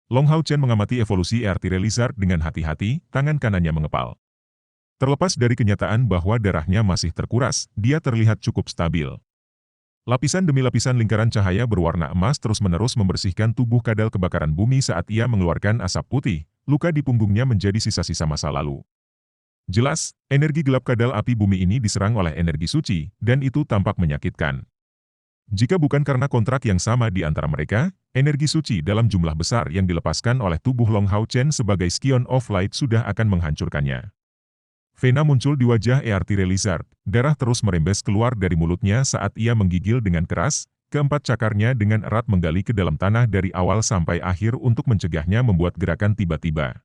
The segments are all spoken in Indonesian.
Long Hao Chen mengamati evolusi Earthire Lizard dengan hati-hati, tangan kanannya mengepal. Terlepas dari kenyataan bahwa darahnya masih terkuras, dia terlihat cukup stabil. Lapisan demi lapisan lingkaran cahaya berwarna emas terus-menerus membersihkan tubuh kadal kebakaran bumi saat ia mengeluarkan asap putih, luka di punggungnya menjadi sisa-sisa masa lalu. Jelas, energi gelap kadal api bumi ini diserang oleh energi suci, dan itu tampak menyakitkan. Jika bukan karena kontrak yang sama di antara mereka, energi suci dalam jumlah besar yang dilepaskan oleh tubuh Long Hao Chen sebagai Scion of Light sudah akan menghancurkannya. Vena muncul di wajah Earthire Lizard, darah terus merembes keluar dari mulutnya saat ia menggigil dengan keras, keempat cakarnya dengan erat menggali ke dalam tanah dari awal sampai akhir untuk mencegahnya membuat gerakan tiba-tiba.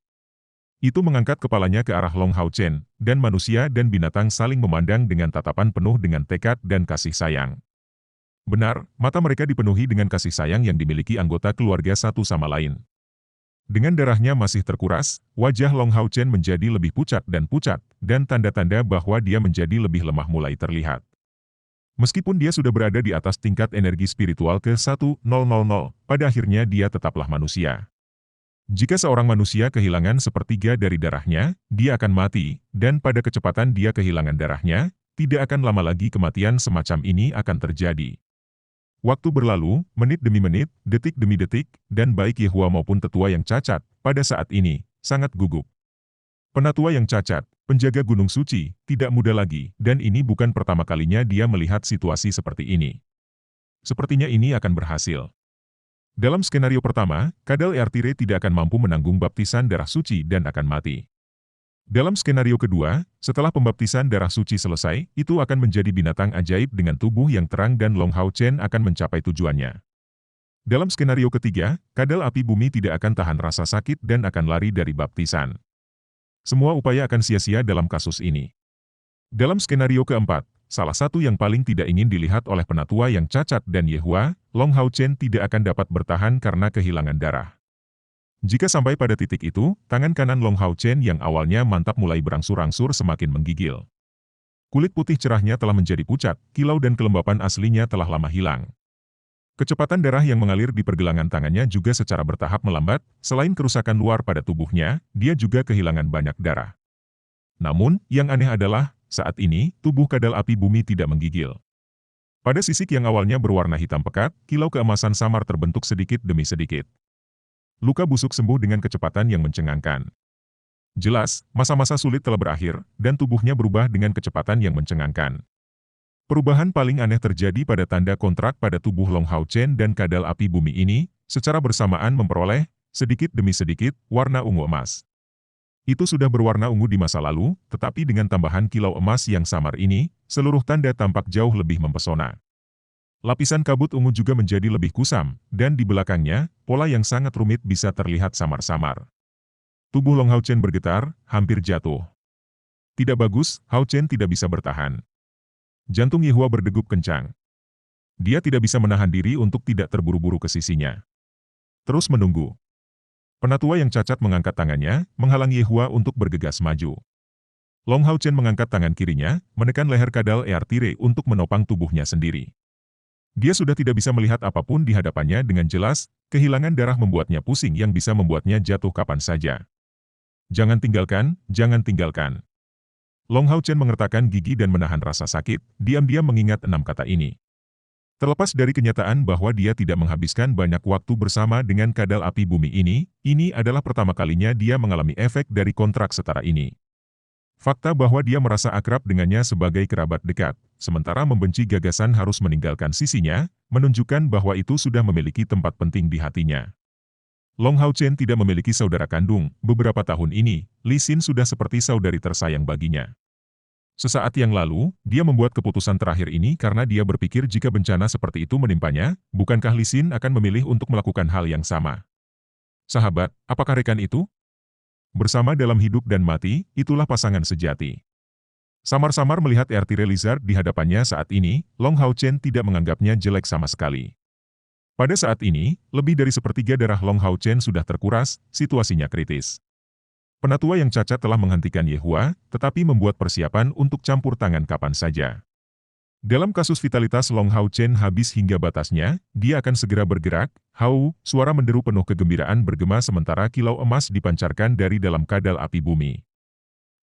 Itu mengangkat kepalanya ke arah Long Hao Chen, dan manusia dan binatang saling memandang dengan tatapan penuh dengan tekad dan kasih sayang. Benar, mata mereka dipenuhi dengan kasih sayang yang dimiliki anggota keluarga satu sama lain. Dengan darahnya masih terkuras, wajah Long Hao Chen menjadi lebih pucat, dan tanda-tanda bahwa dia menjadi lebih lemah mulai terlihat. Meskipun dia sudah berada di atas tingkat energi spiritual ke-1000, pada akhirnya dia tetaplah manusia. Jika seorang manusia kehilangan sepertiga dari darahnya, dia akan mati, dan pada kecepatan dia kehilangan darahnya, tidak akan lama lagi kematian semacam ini akan terjadi. Waktu berlalu, menit demi menit, detik demi detik, dan baik Yehua maupun tetua yang cacat, pada saat ini, sangat gugup. Penatua yang cacat, penjaga Gunung Suci, tidak muda lagi, dan ini bukan pertama kalinya dia melihat situasi seperti ini. Sepertinya ini akan berhasil. Dalam skenario pertama, kadal Earthire tidak akan mampu menanggung baptisan darah suci dan akan mati. Dalam skenario kedua, setelah pembaptisan darah suci selesai, itu akan menjadi binatang ajaib dengan tubuh yang terang dan Long Hao Chen akan mencapai tujuannya. Dalam skenario ketiga, kadal api bumi tidak akan tahan rasa sakit dan akan lari dari baptisan. Semua upaya akan sia-sia dalam kasus ini. Dalam skenario keempat, salah satu yang paling tidak ingin dilihat oleh penatua yang cacat dan Yehua, Long Hao Chen tidak akan dapat bertahan karena kehilangan darah. Jika sampai pada titik itu, tangan kanan Long Hao Chen yang awalnya mantap mulai berangsur-angsur semakin menggigil. Kulit putih cerahnya telah menjadi pucat, kilau dan kelembapan aslinya telah lama hilang. Kecepatan darah yang mengalir di pergelangan tangannya juga secara bertahap melambat, selain kerusakan luar pada tubuhnya, dia juga kehilangan banyak darah. Namun, yang aneh adalah, saat ini, tubuh kadal api bumi tidak menggigil. Pada sisik yang awalnya berwarna hitam pekat, kilau keemasan samar terbentuk sedikit demi sedikit. Luka busuk sembuh dengan kecepatan yang mencengangkan. Jelas, masa-masa sulit telah berakhir, dan tubuhnya berubah dengan kecepatan yang mencengangkan. Perubahan paling aneh terjadi pada tanda kontrak pada tubuh Long Hao Chen dan kadal api bumi ini, secara bersamaan memperoleh, sedikit demi sedikit, warna ungu emas. Itu sudah berwarna ungu di masa lalu, tetapi dengan tambahan kilau emas yang samar ini, seluruh tanda tampak jauh lebih mempesona. Lapisan kabut ungu juga menjadi lebih kusam, dan di belakangnya, pola yang sangat rumit bisa terlihat samar-samar. Tubuh Long Hao Chen bergetar, hampir jatuh. Tidak bagus, Hao Chen tidak bisa bertahan. Jantung Yehua berdegup kencang. Dia tidak bisa menahan diri untuk tidak terburu-buru ke sisinya. Terus menunggu. Penatua yang cacat mengangkat tangannya, menghalang Yehua untuk bergegas maju. Long Hao Chen mengangkat tangan kirinya, menekan leher kadal Earthire untuk menopang tubuhnya sendiri. Dia sudah tidak bisa melihat apapun di hadapannya dengan jelas, kehilangan darah membuatnya pusing yang bisa membuatnya jatuh kapan saja. Jangan tinggalkan, jangan tinggalkan. Long Hao Chen mengertakkan gigi dan menahan rasa sakit, diam-diam mengingat 6 kata ini. Terlepas dari kenyataan bahwa dia tidak menghabiskan banyak waktu bersama dengan kadal api bumi ini adalah pertama kalinya dia mengalami efek dari kontrak setara ini. Fakta bahwa dia merasa akrab dengannya sebagai kerabat dekat, sementara membenci gagasan harus meninggalkan sisinya, menunjukkan bahwa itu sudah memiliki tempat penting di hatinya. Long Hao Chen tidak memiliki saudara kandung, beberapa tahun ini, Li Xin sudah seperti saudari tersayang baginya. Sesaat yang lalu, dia membuat keputusan terakhir ini karena dia berpikir jika bencana seperti itu menimpanya, bukankah Li Xin akan memilih untuk melakukan hal yang sama? Sahabat, apakah rekan itu? Bersama dalam hidup dan mati, itulah pasangan sejati. Samar-samar melihat Earthire Lizard di hadapannya saat ini, Long Hao Chen tidak menganggapnya jelek sama sekali. Pada saat ini, lebih dari sepertiga darah Long Hao Chen sudah terkuras, situasinya kritis. Penatua yang cacat telah menghentikan Yehua, tetapi membuat persiapan untuk campur tangan kapan saja. Dalam kasus vitalitas Long Hao Chen habis hingga batasnya, dia akan segera bergerak, Hau, suara menderu penuh kegembiraan bergema sementara kilau emas dipancarkan dari dalam kadal api bumi.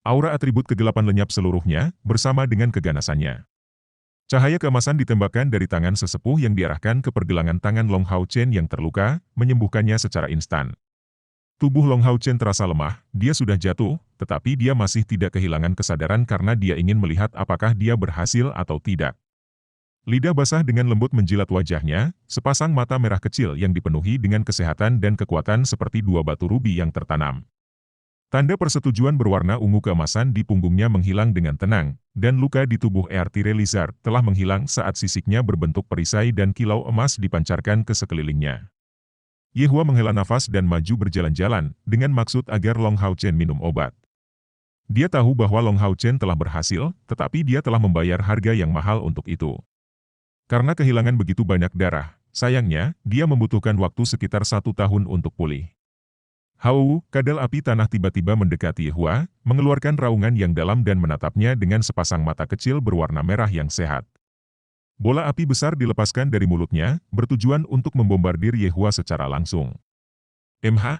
Aura atribut kegelapan lenyap seluruhnya, bersama dengan keganasannya. Cahaya keemasan ditembakkan dari tangan sesepuh yang diarahkan ke pergelangan tangan Long Hao Chen yang terluka, menyembuhkannya secara instan. Tubuh Long Hao Chen terasa lemah, dia sudah jatuh, tetapi dia masih tidak kehilangan kesadaran karena dia ingin melihat apakah dia berhasil atau tidak. Lidah basah dengan lembut menjilat wajahnya, sepasang mata merah kecil yang dipenuhi dengan kesehatan dan kekuatan seperti dua batu rubi yang tertanam. Tanda persetujuan berwarna ungu keemasan di punggungnya menghilang dengan tenang, dan luka di tubuh Earthire Lizard telah menghilang saat sisiknya berbentuk perisai dan kilau emas dipancarkan ke sekelilingnya. Yehua menghela nafas dan maju berjalan-jalan, dengan maksud agar Long Hao Chen minum obat. Dia tahu bahwa Long Hao Chen telah berhasil, tetapi dia telah membayar harga yang mahal untuk itu. Karena kehilangan begitu banyak darah, sayangnya, dia membutuhkan waktu sekitar 1 tahun untuk pulih. Hau, kadal api tanah tiba-tiba mendekati Yehua, mengeluarkan raungan yang dalam dan menatapnya dengan sepasang mata kecil berwarna merah yang sehat. Bola api besar dilepaskan dari mulutnya, bertujuan untuk membombardir Yehua secara langsung. MH.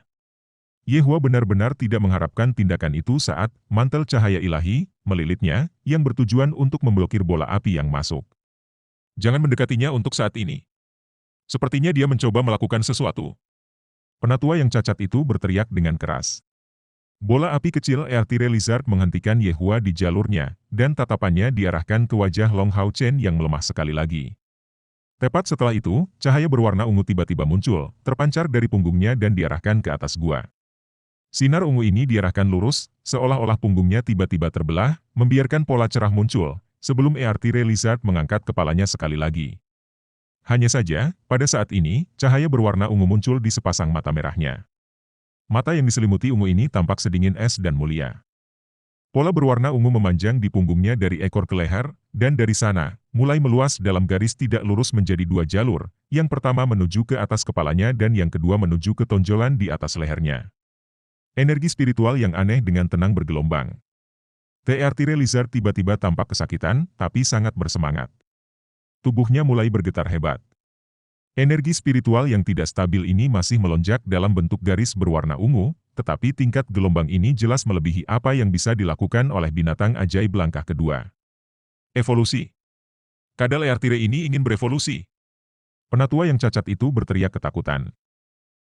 Yehua benar-benar tidak mengharapkan tindakan itu saat mantel cahaya ilahi melilitnya, yang bertujuan untuk memblokir bola api yang masuk. Jangan mendekatinya untuk saat ini. Sepertinya dia mencoba melakukan sesuatu. Penatua yang cacat itu berteriak dengan keras. Bola api kecil Earthire Lizard menghentikan Yehua di jalurnya, dan tatapannya diarahkan ke wajah Long Hao Chen yang melemah sekali lagi. Tepat setelah itu, cahaya berwarna ungu tiba-tiba muncul, terpancar dari punggungnya dan diarahkan ke atas gua. Sinar ungu ini diarahkan lurus, seolah-olah punggungnya tiba-tiba terbelah, membiarkan pola cerah muncul, sebelum Earthire Lizard mengangkat kepalanya sekali lagi. Hanya saja, pada saat ini, cahaya berwarna ungu muncul di sepasang mata merahnya. Mata yang diselimuti ungu ini tampak sedingin es dan mulia. Pola berwarna ungu memanjang di punggungnya dari ekor ke leher, dan dari sana, mulai meluas dalam garis tidak lurus menjadi 2 jalur, yang pertama menuju ke atas kepalanya dan yang kedua menuju ke tonjolan di atas lehernya. Energi spiritual yang aneh dengan tenang bergelombang. Earthire Lizard tiba-tiba tampak kesakitan, tapi sangat bersemangat. Tubuhnya mulai bergetar hebat. Energi spiritual yang tidak stabil ini masih melonjak dalam bentuk garis berwarna ungu, tetapi tingkat gelombang ini jelas melebihi apa yang bisa dilakukan oleh binatang ajaib langkah kedua. Evolusi. Kadal Earthire ini ingin berevolusi. Penatua yang cacat itu berteriak ketakutan.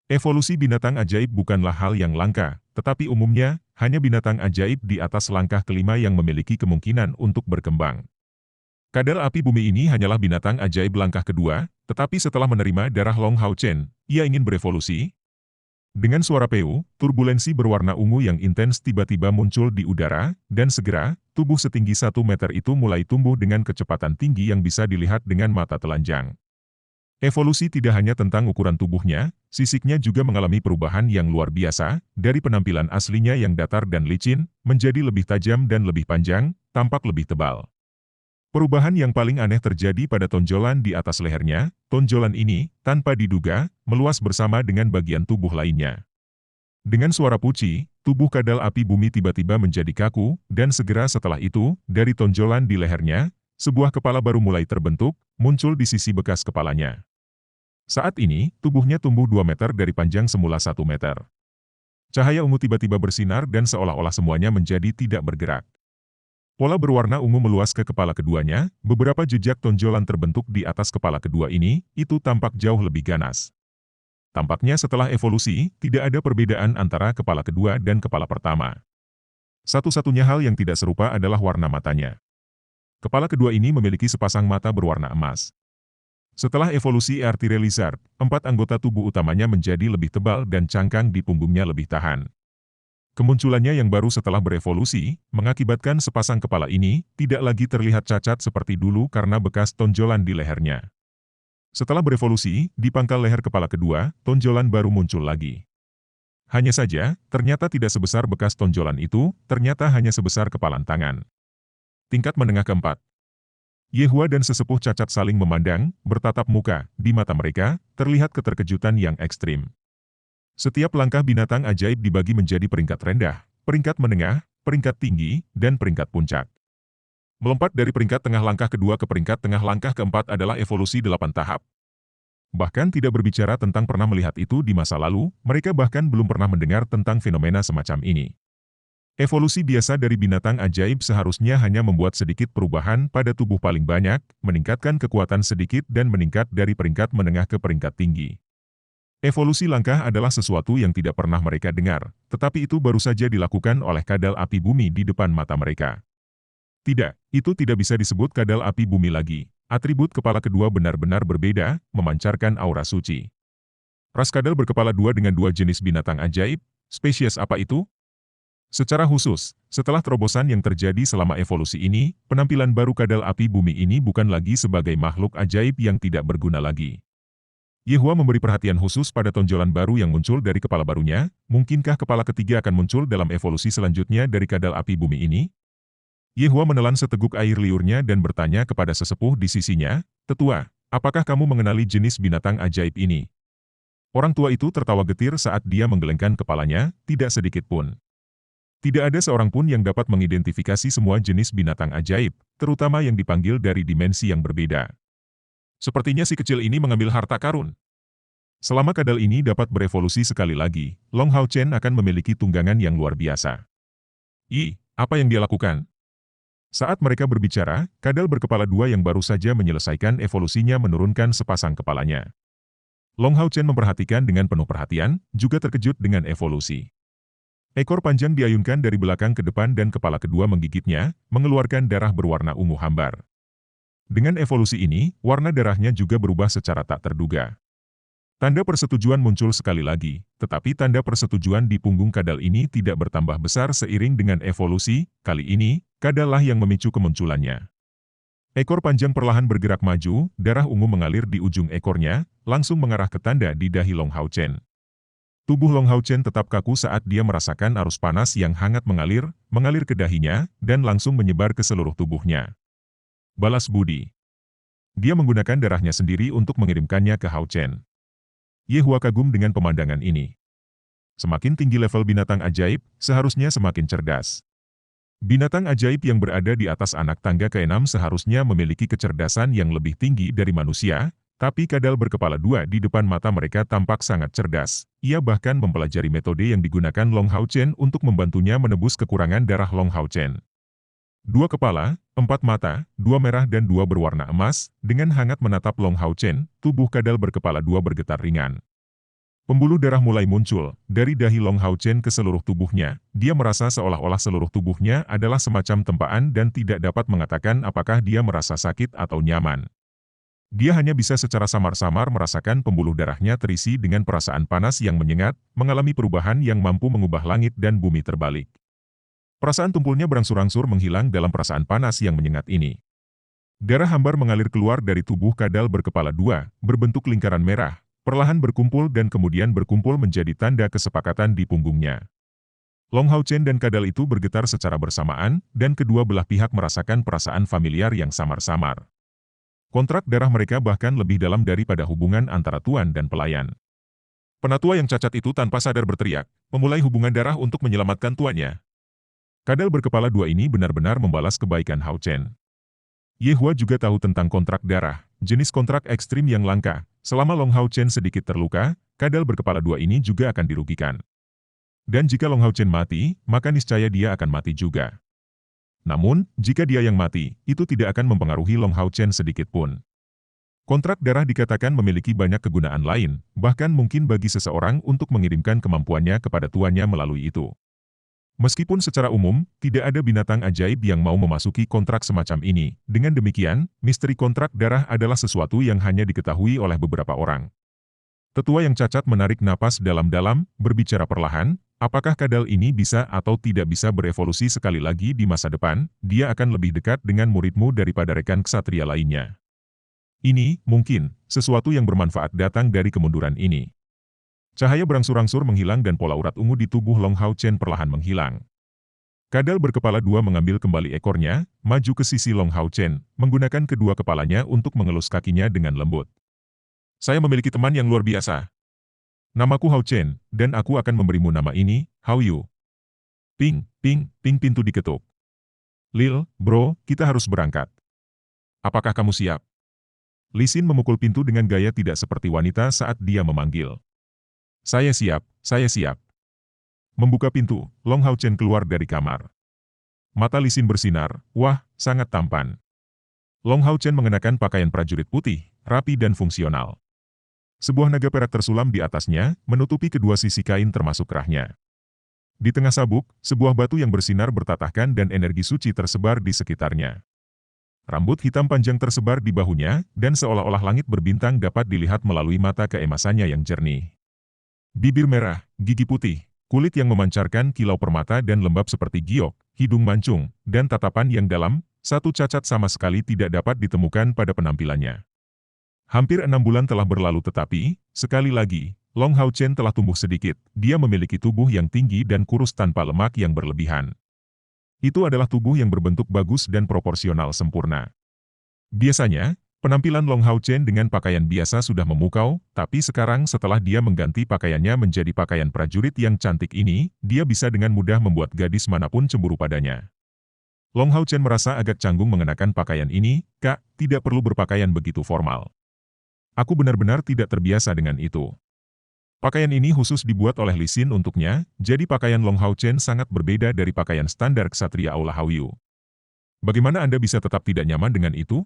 Evolusi binatang ajaib bukanlah hal yang langka, tetapi umumnya, hanya binatang ajaib di atas langkah kelima yang memiliki kemungkinan untuk berkembang. Kadal api bumi ini hanyalah binatang ajaib langkah kedua, tetapi setelah menerima darah Long Hao Chen, ia ingin berevolusi. Dengan suara peu, turbulensi berwarna ungu yang intens tiba-tiba muncul di udara, dan segera, tubuh setinggi 1 meter itu mulai tumbuh dengan kecepatan tinggi yang bisa dilihat dengan mata telanjang. Evolusi tidak hanya tentang ukuran tubuhnya, sisiknya juga mengalami perubahan yang luar biasa, dari penampilan aslinya yang datar dan licin, menjadi lebih tajam dan lebih panjang, tampak lebih tebal. Perubahan yang paling aneh terjadi pada tonjolan di atas lehernya, tonjolan ini, tanpa diduga, meluas bersama dengan bagian tubuh lainnya. Dengan suara puci, tubuh kadal api bumi tiba-tiba menjadi kaku, dan segera setelah itu, dari tonjolan di lehernya, sebuah kepala baru mulai terbentuk, muncul di sisi bekas kepalanya. Saat ini, tubuhnya tumbuh 2 meter dari panjang semula 1 meter. Cahaya ungu tiba-tiba bersinar dan seolah-olah semuanya menjadi tidak bergerak. Pola berwarna ungu meluas ke kepala keduanya, beberapa jejak tonjolan terbentuk di atas kepala kedua ini, itu tampak jauh lebih ganas. Tampaknya setelah evolusi, tidak ada perbedaan antara kepala kedua dan kepala pertama. Satu-satunya hal yang tidak serupa adalah warna matanya. Kepala kedua ini memiliki sepasang mata berwarna emas. Setelah evolusi Earthire Lizard, 4 anggota tubuh utamanya menjadi lebih tebal dan cangkang di punggungnya lebih tahan. Kemunculannya yang baru setelah berevolusi, mengakibatkan sepasang kepala ini tidak lagi terlihat cacat seperti dulu karena bekas tonjolan di lehernya. Setelah berevolusi, di pangkal leher kepala kedua, tonjolan baru muncul lagi. Hanya saja, ternyata tidak sebesar bekas tonjolan itu, ternyata hanya sebesar kepalan tangan. Tingkat menengah keempat. Yehua dan sesepuh cacat saling memandang, bertatap muka, di mata mereka, terlihat keterkejutan yang ekstrim. Setiap langkah binatang ajaib dibagi menjadi peringkat rendah, peringkat menengah, peringkat tinggi, dan peringkat puncak. Melompat dari peringkat tengah langkah kedua ke peringkat tengah langkah keempat adalah evolusi 8 tahap. Bahkan tidak berbicara tentang pernah melihat itu di masa lalu, mereka bahkan belum pernah mendengar tentang fenomena semacam ini. Evolusi biasa dari binatang ajaib seharusnya hanya membuat sedikit perubahan pada tubuh paling banyak, meningkatkan kekuatan sedikit dan meningkat dari peringkat menengah ke peringkat tinggi. Evolusi langkah adalah sesuatu yang tidak pernah mereka dengar, tetapi itu baru saja dilakukan oleh kadal api bumi di depan mata mereka. Tidak, itu tidak bisa disebut kadal api bumi lagi. Atribut kepala kedua benar-benar berbeda, memancarkan aura suci. Ras kadal berkepala dua dengan dua jenis binatang ajaib, spesies apa itu? Secara khusus, setelah terobosan yang terjadi selama evolusi ini, penampilan baru kadal api bumi ini bukan lagi sebagai makhluk ajaib yang tidak berguna lagi. Yehua memberi perhatian khusus pada tonjolan baru yang muncul dari kepala barunya. Mungkinkah kepala ketiga akan muncul dalam evolusi selanjutnya dari kadal api bumi ini? Yehua menelan seteguk air liurnya dan bertanya kepada sesepuh di sisinya, "Tetua, apakah kamu mengenali jenis binatang ajaib ini?" Orang tua itu tertawa getir saat dia menggelengkan kepalanya, tidak sedikit pun. Tidak ada seorang pun yang dapat mengidentifikasi semua jenis binatang ajaib, terutama yang dipanggil dari dimensi yang berbeda. Sepertinya si kecil ini mengambil harta karun. Selama kadal ini dapat berevolusi sekali lagi, Long Hao Chen akan memiliki tunggangan yang luar biasa. Apa yang dia lakukan? Saat mereka berbicara, kadal berkepala dua yang baru saja menyelesaikan evolusinya menurunkan sepasang kepalanya. Long Hao Chen memperhatikan dengan penuh perhatian, juga terkejut dengan evolusi. Ekor panjang diayunkan dari belakang ke depan dan kepala kedua menggigitnya, mengeluarkan darah berwarna ungu hambar. Dengan evolusi ini, warna darahnya juga berubah secara tak terduga. Tanda persetujuan muncul sekali lagi, tetapi tanda persetujuan di punggung kadal ini tidak bertambah besar seiring dengan evolusi. Kali ini, kadal lah yang memicu kemunculannya. Ekor panjang perlahan bergerak maju, darah ungu mengalir di ujung ekornya, langsung mengarah ke tanda di dahi Long Hao Chen. Tubuh Long Hao Chen tetap kaku saat dia merasakan arus panas yang hangat mengalir ke dahinya, dan langsung menyebar ke seluruh tubuhnya. Balas budi. Dia menggunakan darahnya sendiri untuk mengirimkannya ke Hao Chen. Yehua kagum dengan pemandangan ini. Semakin tinggi level binatang ajaib, seharusnya semakin cerdas. Binatang ajaib yang berada di atas anak tangga ke-6 seharusnya memiliki kecerdasan yang lebih tinggi dari manusia, tapi kadal berkepala dua di depan mata mereka tampak sangat cerdas. Ia bahkan mempelajari metode yang digunakan Long Hao Chen untuk membantunya menebus kekurangan darah Long Hao Chen. 2 kepala, 4 mata, 2 merah dan 2 berwarna emas, dengan hangat menatap Long Hao Chen, tubuh kadal berkepala dua bergetar ringan. Pembuluh darah mulai muncul, dari dahi Long Hao Chen ke seluruh tubuhnya. Dia merasa seolah-olah seluruh tubuhnya adalah semacam tempaan dan tidak dapat mengatakan apakah dia merasa sakit atau nyaman. Dia hanya bisa secara samar-samar merasakan pembuluh darahnya terisi dengan perasaan panas yang menyengat, mengalami perubahan yang mampu mengubah langit dan bumi terbalik. Perasaan tumpulnya berangsur-angsur menghilang dalam perasaan panas yang menyengat ini. Darah hambar mengalir keluar dari tubuh kadal berkepala dua, berbentuk lingkaran merah, perlahan berkumpul dan kemudian berkumpul menjadi tanda kesepakatan di punggungnya. Long Hao Chen dan kadal itu bergetar secara bersamaan, dan kedua belah pihak merasakan perasaan familiar yang samar-samar. Kontrak darah mereka bahkan lebih dalam daripada hubungan antara tuan dan pelayan. Penatua yang cacat itu tanpa sadar berteriak, memulai hubungan darah untuk menyelamatkan tuannya. Kadal berkepala dua ini benar-benar membalas kebaikan Hao Chen. Yehua juga tahu tentang kontrak darah, jenis kontrak ekstrim yang langka. Selama Long Hao Chen sedikit terluka, kadal berkepala dua ini juga akan dirugikan. Dan jika Long Hao Chen mati, maka niscaya dia akan mati juga. Namun, jika dia yang mati, itu tidak akan mempengaruhi Long Hao Chen sedikit pun. Kontrak darah dikatakan memiliki banyak kegunaan lain, bahkan mungkin bagi seseorang untuk mengirimkan kemampuannya kepada tuannya melalui itu. Meskipun secara umum, tidak ada binatang ajaib yang mau memasuki kontrak semacam ini. Dengan demikian, misteri kontrak darah adalah sesuatu yang hanya diketahui oleh beberapa orang. Tetua yang cacat menarik napas dalam-dalam, berbicara perlahan, apakah kadal ini bisa atau tidak bisa berevolusi sekali lagi di masa depan? Dia akan lebih dekat dengan muridmu daripada rekan ksatria lainnya. Ini, mungkin, sesuatu yang bermanfaat datang dari kemunduran ini. Cahaya berangsur-angsur menghilang dan pola urat ungu di tubuh Long Hao Chen perlahan menghilang. Kadal berkepala dua mengambil kembali ekornya, maju ke sisi Long Hao Chen, menggunakan kedua kepalanya untuk mengelus kakinya dengan lembut. Saya memiliki teman yang luar biasa. Namaku Hao Chen, dan aku akan memberimu nama ini, Hao Yu. Ping, ping, ping pintu diketuk. Lil, bro, kita harus berangkat. Apakah kamu siap? Li Xin memukul pintu dengan gaya tidak seperti wanita saat dia memanggil. Saya siap, saya siap. Membuka pintu, Long Hao Chen keluar dari kamar. Mata Li Xin bersinar, wah, sangat tampan. Long Hao Chen mengenakan pakaian prajurit putih, rapi dan fungsional. Sebuah naga perak tersulam di atasnya, menutupi kedua sisi kain termasuk kerahnya. Di tengah sabuk, sebuah batu yang bersinar bertatahkan dan energi suci tersebar di sekitarnya. Rambut hitam panjang tersebar di bahunya, dan seolah-olah langit berbintang dapat dilihat melalui mata keemasannya yang jernih. Bibir merah, gigi putih, kulit yang memancarkan kilau permata dan lembab seperti giok, hidung mancung, dan tatapan yang dalam, satu cacat sama sekali tidak dapat ditemukan pada penampilannya. Hampir 6 bulan telah berlalu tetapi, sekali lagi, Long Hao Chen telah tumbuh sedikit. Dia memiliki tubuh yang tinggi dan kurus tanpa lemak yang berlebihan. Itu adalah tubuh yang berbentuk bagus dan proporsional sempurna. Biasanya, penampilan Long Hao Chen dengan pakaian biasa sudah memukau, tapi sekarang setelah dia mengganti pakaiannya menjadi pakaian prajurit yang cantik ini, dia bisa dengan mudah membuat gadis manapun cemburu padanya. Long Hao Chen merasa agak canggung mengenakan pakaian ini, Kak, tidak perlu berpakaian begitu formal. Aku benar-benar tidak terbiasa dengan itu. Pakaian ini khusus dibuat oleh Li Xin untuknya, jadi pakaian Long Hao Chen sangat berbeda dari pakaian standar ksatria Aula Hauyu. Bagaimana Anda bisa tetap tidak nyaman dengan itu?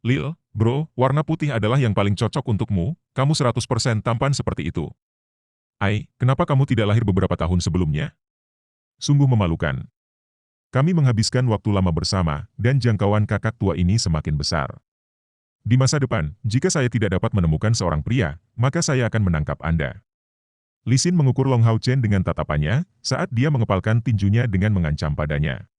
Lil, bro, warna putih adalah yang paling cocok untukmu, kamu 100% tampan seperti itu. Ai, kenapa kamu tidak lahir beberapa tahun sebelumnya? Sungguh memalukan. Kami menghabiskan waktu lama bersama, dan jangkauan kakak tua ini semakin besar. Di masa depan, jika saya tidak dapat menemukan seorang pria, maka saya akan menangkap Anda. Li Xin mengukur Long Hao Chen dengan tatapannya, saat dia mengepalkan tinjunya dengan mengancam padanya.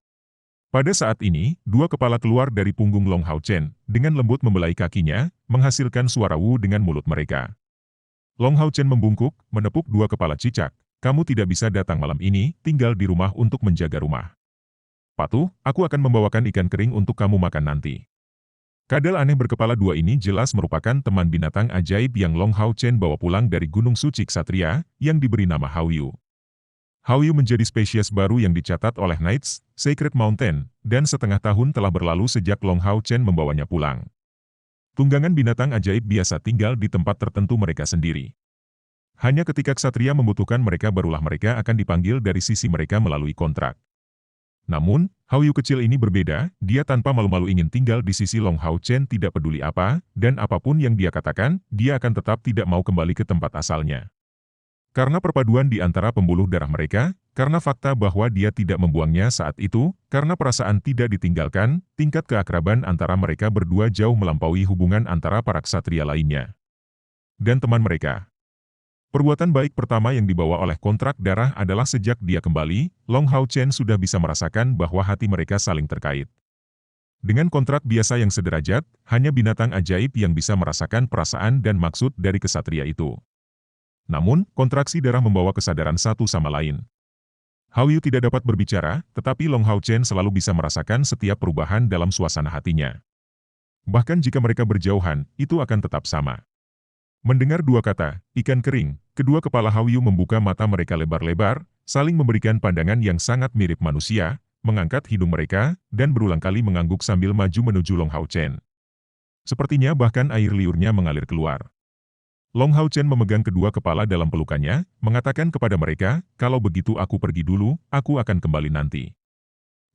Pada saat ini, dua kepala keluar dari punggung Long Hao Chen, dengan lembut membelai kakinya, menghasilkan suara wu dengan mulut mereka. Long Hao Chen membungkuk, menepuk dua kepala cicak. Kamu tidak bisa datang malam ini, tinggal di rumah untuk menjaga rumah. Patuh, aku akan membawakan ikan kering untuk kamu makan nanti. Kadal aneh berkepala dua ini jelas merupakan teman binatang ajaib yang Long Hao Chen bawa pulang dari Gunung Suci Ksatria, yang diberi nama Hauyu. Hauyu menjadi spesies baru yang dicatat oleh Knights, Sacred Mountain, dan setengah tahun telah berlalu sejak Long Hao Chen membawanya pulang. Tunggangan binatang ajaib biasa tinggal di tempat tertentu mereka sendiri. Hanya ketika Ksatria membutuhkan mereka barulah mereka akan dipanggil dari sisi mereka melalui kontrak. Namun, Hauyu kecil ini berbeda, dia tanpa malu-malu ingin tinggal di sisi Long Hao Chen tidak peduli apa, dan apapun yang dia katakan, dia akan tetap tidak mau kembali ke tempat asalnya. Karena perpaduan di antara pembuluh darah mereka, karena fakta bahwa dia tidak membuangnya saat itu, karena perasaan tidak ditinggalkan, tingkat keakraban antara mereka berdua jauh melampaui hubungan antara para ksatria lainnya. Dan teman mereka. Perbuatan baik pertama yang dibawa oleh kontrak darah adalah sejak dia kembali, Long Hao Chen sudah bisa merasakan bahwa hati mereka saling terkait. Dengan kontrak biasa yang sederajat, hanya binatang ajaib yang bisa merasakan perasaan dan maksud dari kesatria itu. Namun, kontraksi darah membawa kesadaran satu sama lain. Hauyu tidak dapat berbicara, tetapi Long Hao Chen selalu bisa merasakan setiap perubahan dalam suasana hatinya. Bahkan jika mereka berjauhan, itu akan tetap sama. Mendengar dua kata, ikan kering, kedua kepala Hauyu membuka mata mereka lebar-lebar, saling memberikan pandangan yang sangat mirip manusia, mengangkat hidung mereka, dan berulang kali mengangguk sambil maju menuju Long Hao Chen. Sepertinya bahkan air liurnya mengalir keluar. Long Hao Chen memegang kedua kepala dalam pelukannya, mengatakan kepada mereka, kalau begitu aku pergi dulu, aku akan kembali nanti.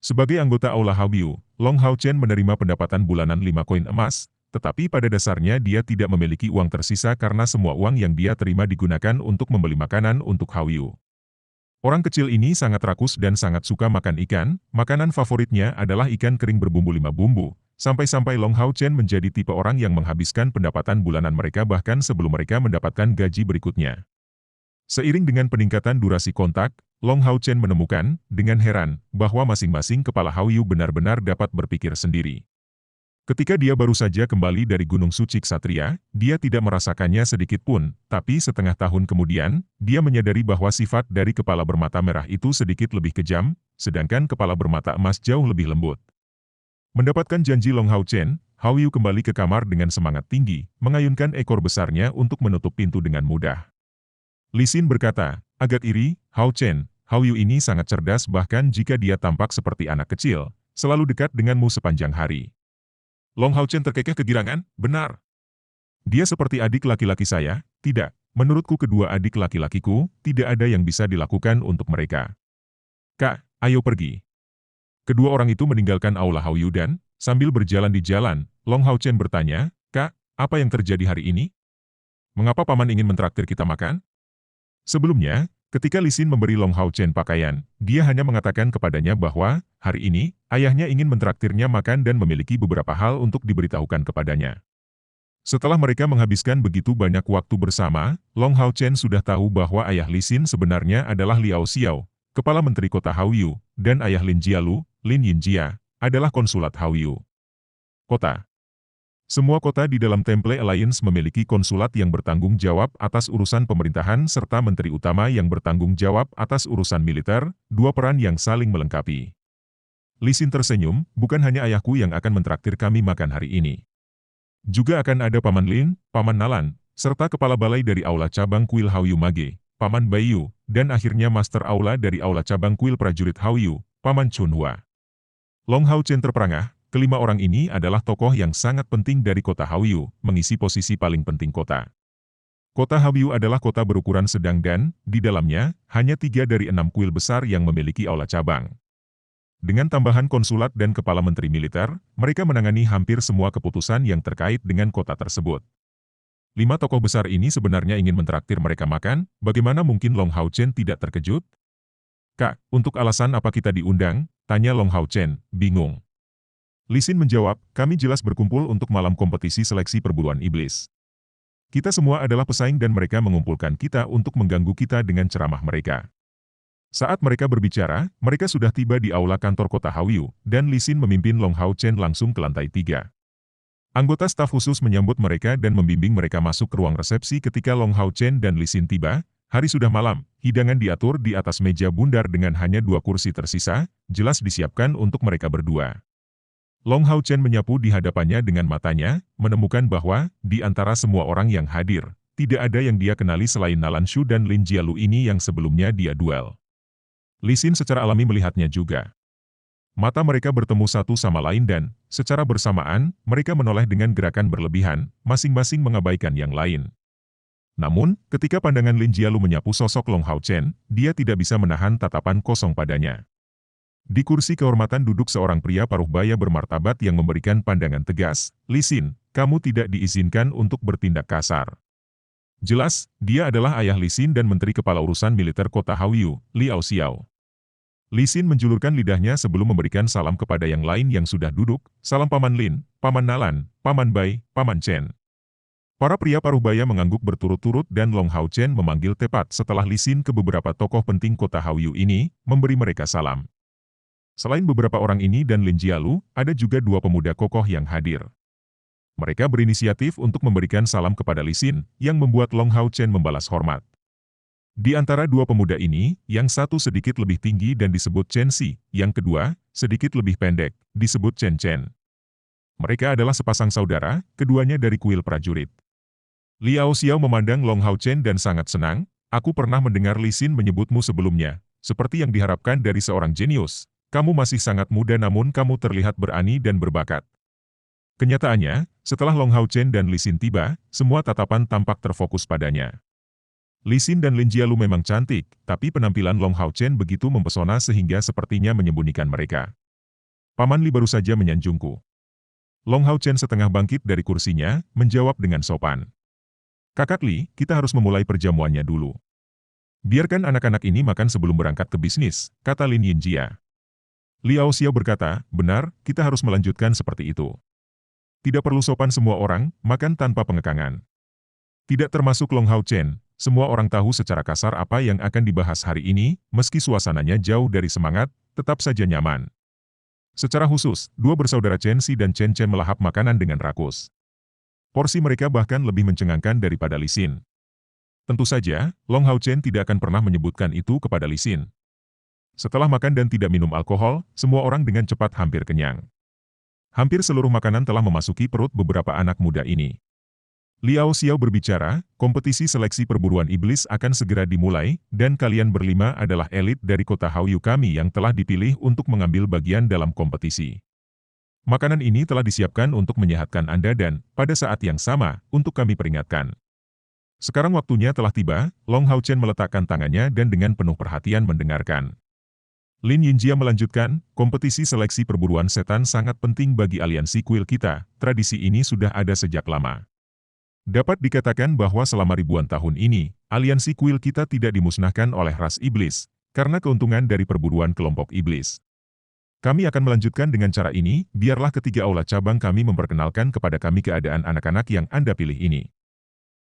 Sebagai anggota Aula Hauyu, Long Hao Chen menerima pendapatan bulanan 5 koin emas, tetapi pada dasarnya dia tidak memiliki uang tersisa karena semua uang yang dia terima digunakan untuk membeli makanan untuk Hauyu. Orang kecil ini sangat rakus dan sangat suka makan ikan, makanan favoritnya adalah ikan kering berbumbu 5 bumbu, sampai-sampai Long Hao Chen menjadi tipe orang yang menghabiskan pendapatan bulanan mereka bahkan sebelum mereka mendapatkan gaji berikutnya. Seiring dengan peningkatan durasi kontak, Long Hao Chen menemukan, dengan heran, bahwa masing-masing kepala Hauyu benar-benar dapat berpikir sendiri. Ketika dia baru saja kembali dari Gunung Suci Ksatria, dia tidak merasakannya sedikit pun, tapi setengah tahun kemudian, dia menyadari bahwa sifat dari kepala bermata merah itu sedikit lebih kejam, sedangkan kepala bermata emas jauh lebih lembut. Mendapatkan janji Long Hao Chen, Hauyu kembali ke kamar dengan semangat tinggi, mengayunkan ekor besarnya untuk menutup pintu dengan mudah. Li Xin berkata, agak iri, Hao Chen, Hauyu ini sangat cerdas bahkan jika dia tampak seperti anak kecil, selalu dekat denganmu sepanjang hari. Long Hao Chen terkekeh kegirangan, benar. Dia seperti adik laki-laki saya, tidak. Menurutku kedua adik laki-lakiku, tidak ada yang bisa dilakukan untuk mereka. Kak, ayo pergi. Kedua orang itu meninggalkan aula Hao Yu dan, sambil berjalan di jalan, Long Hao Chen bertanya, Kak, apa yang terjadi hari ini? Mengapa paman ingin mentraktir kita makan? Sebelumnya, ketika Li Xin memberi Long Hao Chen pakaian, dia hanya mengatakan kepadanya bahwa, hari ini, ayahnya ingin mentraktirnya makan dan memiliki beberapa hal untuk diberitahukan kepadanya. Setelah mereka menghabiskan begitu banyak waktu bersama, Long Hao Chen sudah tahu bahwa ayah Li Xin sebenarnya adalah Liao Xiao, kepala menteri kota Hao Yu, dan ayah Lin Jialu, Lin Yinjia, adalah konsulat Hao Yu. Kota. Semua kota di dalam Temple Alliance memiliki konsulat yang bertanggung jawab atas urusan pemerintahan serta menteri utama yang bertanggung jawab atas urusan militer, dua peran yang saling melengkapi. Li Xin tersenyum, bukan hanya ayahku yang akan mentraktir kami makan hari ini. Juga akan ada Paman Lin, Paman Nalan, serta kepala balai dari aula cabang kuil Hao Yu Mage, Paman Baiyu, dan akhirnya master aula dari aula cabang kuil prajurit Hao Yu, Paman Chunhua. Long Hao Chen terperangah, kelima orang ini adalah tokoh yang sangat penting dari kota Hao Yu, mengisi posisi paling penting kota. Kota Hao Yu adalah kota berukuran sedang dan, di dalamnya, hanya 3 dari 6 kuil besar yang memiliki aula cabang. Dengan tambahan konsulat dan kepala menteri militer, mereka menangani hampir semua keputusan yang terkait dengan kota tersebut. 5 tokoh besar ini sebenarnya ingin mentraktir mereka makan, bagaimana mungkin Long Hao Chen tidak terkejut? Kak, untuk alasan apa kita diundang? Tanya Long Hao Chen, bingung. Li Xin menjawab, kami jelas berkumpul untuk malam kompetisi seleksi perburuan iblis. Kita semua adalah pesaing dan mereka mengumpulkan kita untuk mengganggu kita dengan ceramah mereka. Saat mereka berbicara, mereka sudah tiba di aula kantor kota Hao Yu, dan Li Xin memimpin Long Hao Chen langsung ke lantai 3. Anggota staf khusus menyambut mereka dan membimbing mereka masuk ke ruang resepsi ketika Long Hao Chen dan Li Xin tiba. Hari sudah malam, hidangan diatur di atas meja bundar dengan hanya 2 kursi tersisa, jelas disiapkan untuk mereka berdua. Long Hao Chen menyapu di hadapannya dengan matanya, menemukan bahwa, di antara semua orang yang hadir, tidak ada yang dia kenali selain Nalan Shu dan Lin Jialu ini yang sebelumnya dia duel. Li Xin secara alami melihatnya juga. Mata mereka bertemu satu sama lain dan, secara bersamaan, mereka menoleh dengan gerakan berlebihan, masing-masing mengabaikan yang lain. Namun, ketika pandangan Lin Jialu menyapu sosok Long Hao Chen, dia tidak bisa menahan tatapan kosong padanya. Di kursi kehormatan duduk seorang pria paruh baya bermartabat yang memberikan pandangan tegas, Li Xin, kamu tidak diizinkan untuk bertindak kasar. Jelas, dia adalah ayah Li Xin dan Menteri Kepala Urusan Militer Kota Hao Yu, Liao Xiao. Li Xin menjulurkan lidahnya sebelum memberikan salam kepada yang lain yang sudah duduk, salam Paman Lin, Paman Nalan, Paman Bai, Paman Chen. Para pria paruh baya mengangguk berturut-turut dan Long Hao Chen memanggil tepat setelah Li Xin ke beberapa tokoh penting Kota Hao Yu ini, memberi mereka salam. Selain beberapa orang ini dan Lin Jialu, ada juga 2 pemuda kokoh yang hadir. Mereka berinisiatif untuk memberikan salam kepada Li Xin, yang membuat Long Hao Chen membalas hormat. Di antara 2 pemuda ini, yang satu sedikit lebih tinggi dan disebut Chen Si, yang kedua, sedikit lebih pendek, disebut Chen Chen. Mereka adalah sepasang saudara, keduanya dari kuil prajurit. Liao Xiao memandang Long Hao Chen dan sangat senang, aku pernah mendengar Li Xin menyebutmu sebelumnya, seperti yang diharapkan dari seorang jenius. Kamu masih sangat muda namun kamu terlihat berani dan berbakat. Kenyataannya, setelah Long Hao Chen dan Li Xin tiba, semua tatapan tampak terfokus padanya. Li Xin dan Lin Jialu memang cantik, tapi penampilan Long Hao Chen begitu mempesona sehingga sepertinya menyembunyikan mereka. Paman Li baru saja menyanjungku. Long Hao Chen setengah bangkit dari kursinya, menjawab dengan sopan. Kakak Li, kita harus memulai perjamuannya dulu. Biarkan anak-anak ini makan sebelum berangkat ke bisnis, kata Lin Yinjia. Liao Xiao berkata, benar, kita harus melanjutkan seperti itu. Tidak perlu sopan semua orang, makan tanpa pengekangan. Tidak termasuk Long Hao Chen, semua orang tahu secara kasar apa yang akan dibahas hari ini, meski suasananya jauh dari semangat, tetap saja nyaman. Secara khusus, 2 bersaudara Chen Si dan Chen Chen melahap makanan dengan rakus. Porsi mereka bahkan lebih mencengangkan daripada Li Xin. Tentu saja, Long Hao Chen tidak akan pernah menyebutkan itu kepada Li Xin. Setelah makan dan tidak minum alkohol, semua orang dengan cepat hampir kenyang. Hampir seluruh makanan telah memasuki perut beberapa anak muda ini. Liao Xiao berbicara, kompetisi seleksi perburuan iblis akan segera dimulai, dan kalian berlima adalah elit dari kota Hao Yu kami yang telah dipilih untuk mengambil bagian dalam kompetisi. Makanan ini telah disiapkan untuk menyehatkan Anda dan, pada saat yang sama, untuk kami peringatkan. Sekarang waktunya telah tiba, Long Hao Chen meletakkan tangannya dan dengan penuh perhatian mendengarkan. Lin Yinjia melanjutkan, kompetisi seleksi perburuan setan sangat penting bagi aliansi kuil kita, tradisi ini sudah ada sejak lama. Dapat dikatakan bahwa selama ribuan tahun ini, aliansi kuil kita tidak dimusnahkan oleh ras iblis, karena keuntungan dari perburuan kelompok iblis. Kami akan melanjutkan dengan cara ini, biarlah ketiga aula cabang kami memperkenalkan kepada kami keadaan anak-anak yang Anda pilih ini.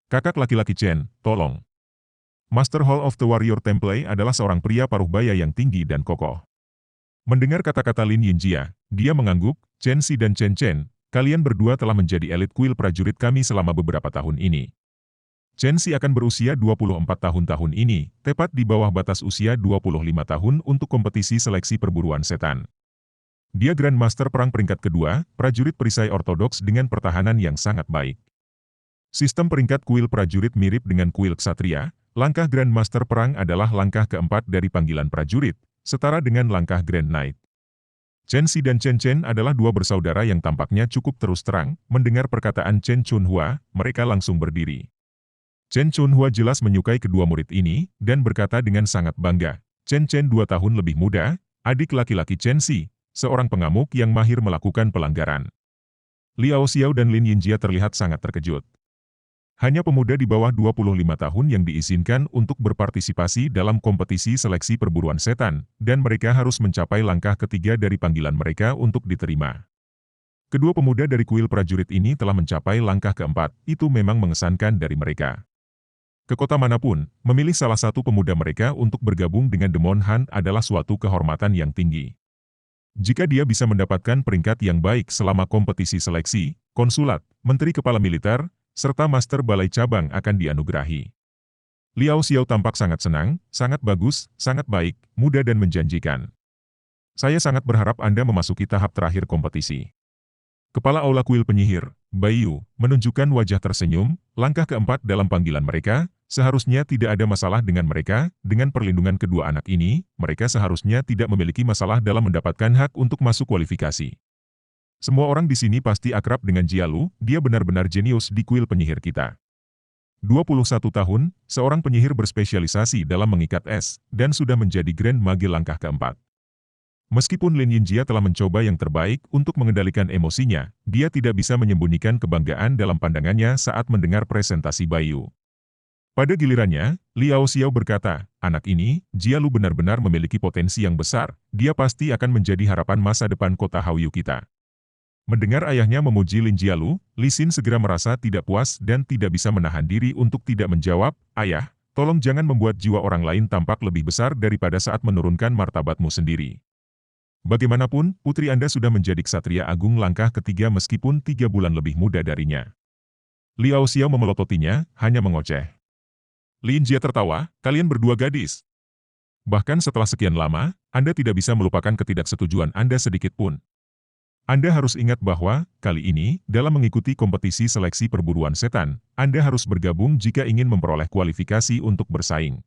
Kakak laki-laki Chen, tolong. Master Hall of the Warrior Temple adalah seorang pria paruh baya yang tinggi dan kokoh. Mendengar kata-kata Lin Yinjia, dia mengangguk, Chen Si dan Chen Chen, kalian berdua telah menjadi elit kuil prajurit kami selama beberapa tahun ini. Chen Si akan berusia 24 tahun ini, tepat di bawah batas usia 25 tahun untuk kompetisi seleksi perburuan setan. Dia Grandmaster Perang peringkat kedua, prajurit perisai ortodoks dengan pertahanan yang sangat baik. Sistem peringkat kuil prajurit mirip dengan kuil ksatria. Langkah Grandmaster Perang adalah langkah keempat dari panggilan prajurit, setara dengan langkah Grand Knight. Chen Si dan Chen Chen adalah dua bersaudara yang tampaknya cukup terus terang. Mendengar perkataan Chen Chunhua, mereka langsung berdiri. Chen Chunhua jelas menyukai kedua murid ini, dan berkata dengan sangat bangga, Chen Chen 2 tahun lebih muda, adik laki-laki Chen Si, seorang pengamuk yang mahir melakukan pelanggaran. Liao Xiao dan Lin Yinjia terlihat sangat terkejut. Hanya pemuda di bawah 25 tahun yang diizinkan untuk berpartisipasi dalam kompetisi seleksi perburuan setan, dan mereka harus mencapai langkah ketiga dari panggilan mereka untuk diterima. Kedua pemuda dari kuil prajurit ini telah mencapai langkah keempat, itu memang mengesankan dari mereka. Ke kota manapun, memilih salah satu pemuda mereka untuk bergabung dengan Demon Han adalah suatu kehormatan yang tinggi. Jika dia bisa mendapatkan peringkat yang baik selama kompetisi seleksi, konsulat, menteri kepala militer, serta master balai cabang akan dianugerahi. Liao Xiao tampak sangat senang, sangat bagus, sangat baik, muda dan menjanjikan. Saya sangat berharap Anda memasuki tahap terakhir kompetisi. Kepala Aula Kuil Penyihir, Baiyu, menunjukkan wajah tersenyum, langkah keempat dalam panggilan mereka, seharusnya tidak ada masalah dengan mereka, dengan perlindungan kedua anak ini, mereka seharusnya tidak memiliki masalah dalam mendapatkan hak untuk masuk kualifikasi. Semua orang di sini pasti akrab dengan Jialu, dia benar-benar jenius di kuil penyihir kita. 21 tahun, seorang penyihir berspesialisasi dalam mengikat es, dan sudah menjadi Grand Mage langkah keempat. Meskipun Lin Yinjia telah mencoba yang terbaik untuk mengendalikan emosinya, dia tidak bisa menyembunyikan kebanggaan dalam pandangannya saat mendengar presentasi Baiyu. Pada gilirannya, Liao Xiao berkata, anak ini, Jialu benar-benar memiliki potensi yang besar, dia pasti akan menjadi harapan masa depan kota Haoyu kita. Mendengar ayahnya memuji Lin Jialu, Li Xin segera merasa tidak puas dan tidak bisa menahan diri untuk tidak menjawab, ayah, tolong jangan membuat jiwa orang lain tampak lebih besar daripada saat menurunkan martabatmu sendiri. Bagaimanapun, putri Anda sudah menjadi ksatria agung langkah ketiga meskipun 3 bulan lebih muda darinya. Liao Xiao memelototinya, hanya mengoceh. Lin Jia tertawa, kalian berdua gadis. Bahkan setelah sekian lama, Anda tidak bisa melupakan ketidaksetujuan Anda sedikit pun. Anda harus ingat bahwa, kali ini, dalam mengikuti kompetisi seleksi perburuan setan, Anda harus bergabung jika ingin memperoleh kualifikasi untuk bersaing.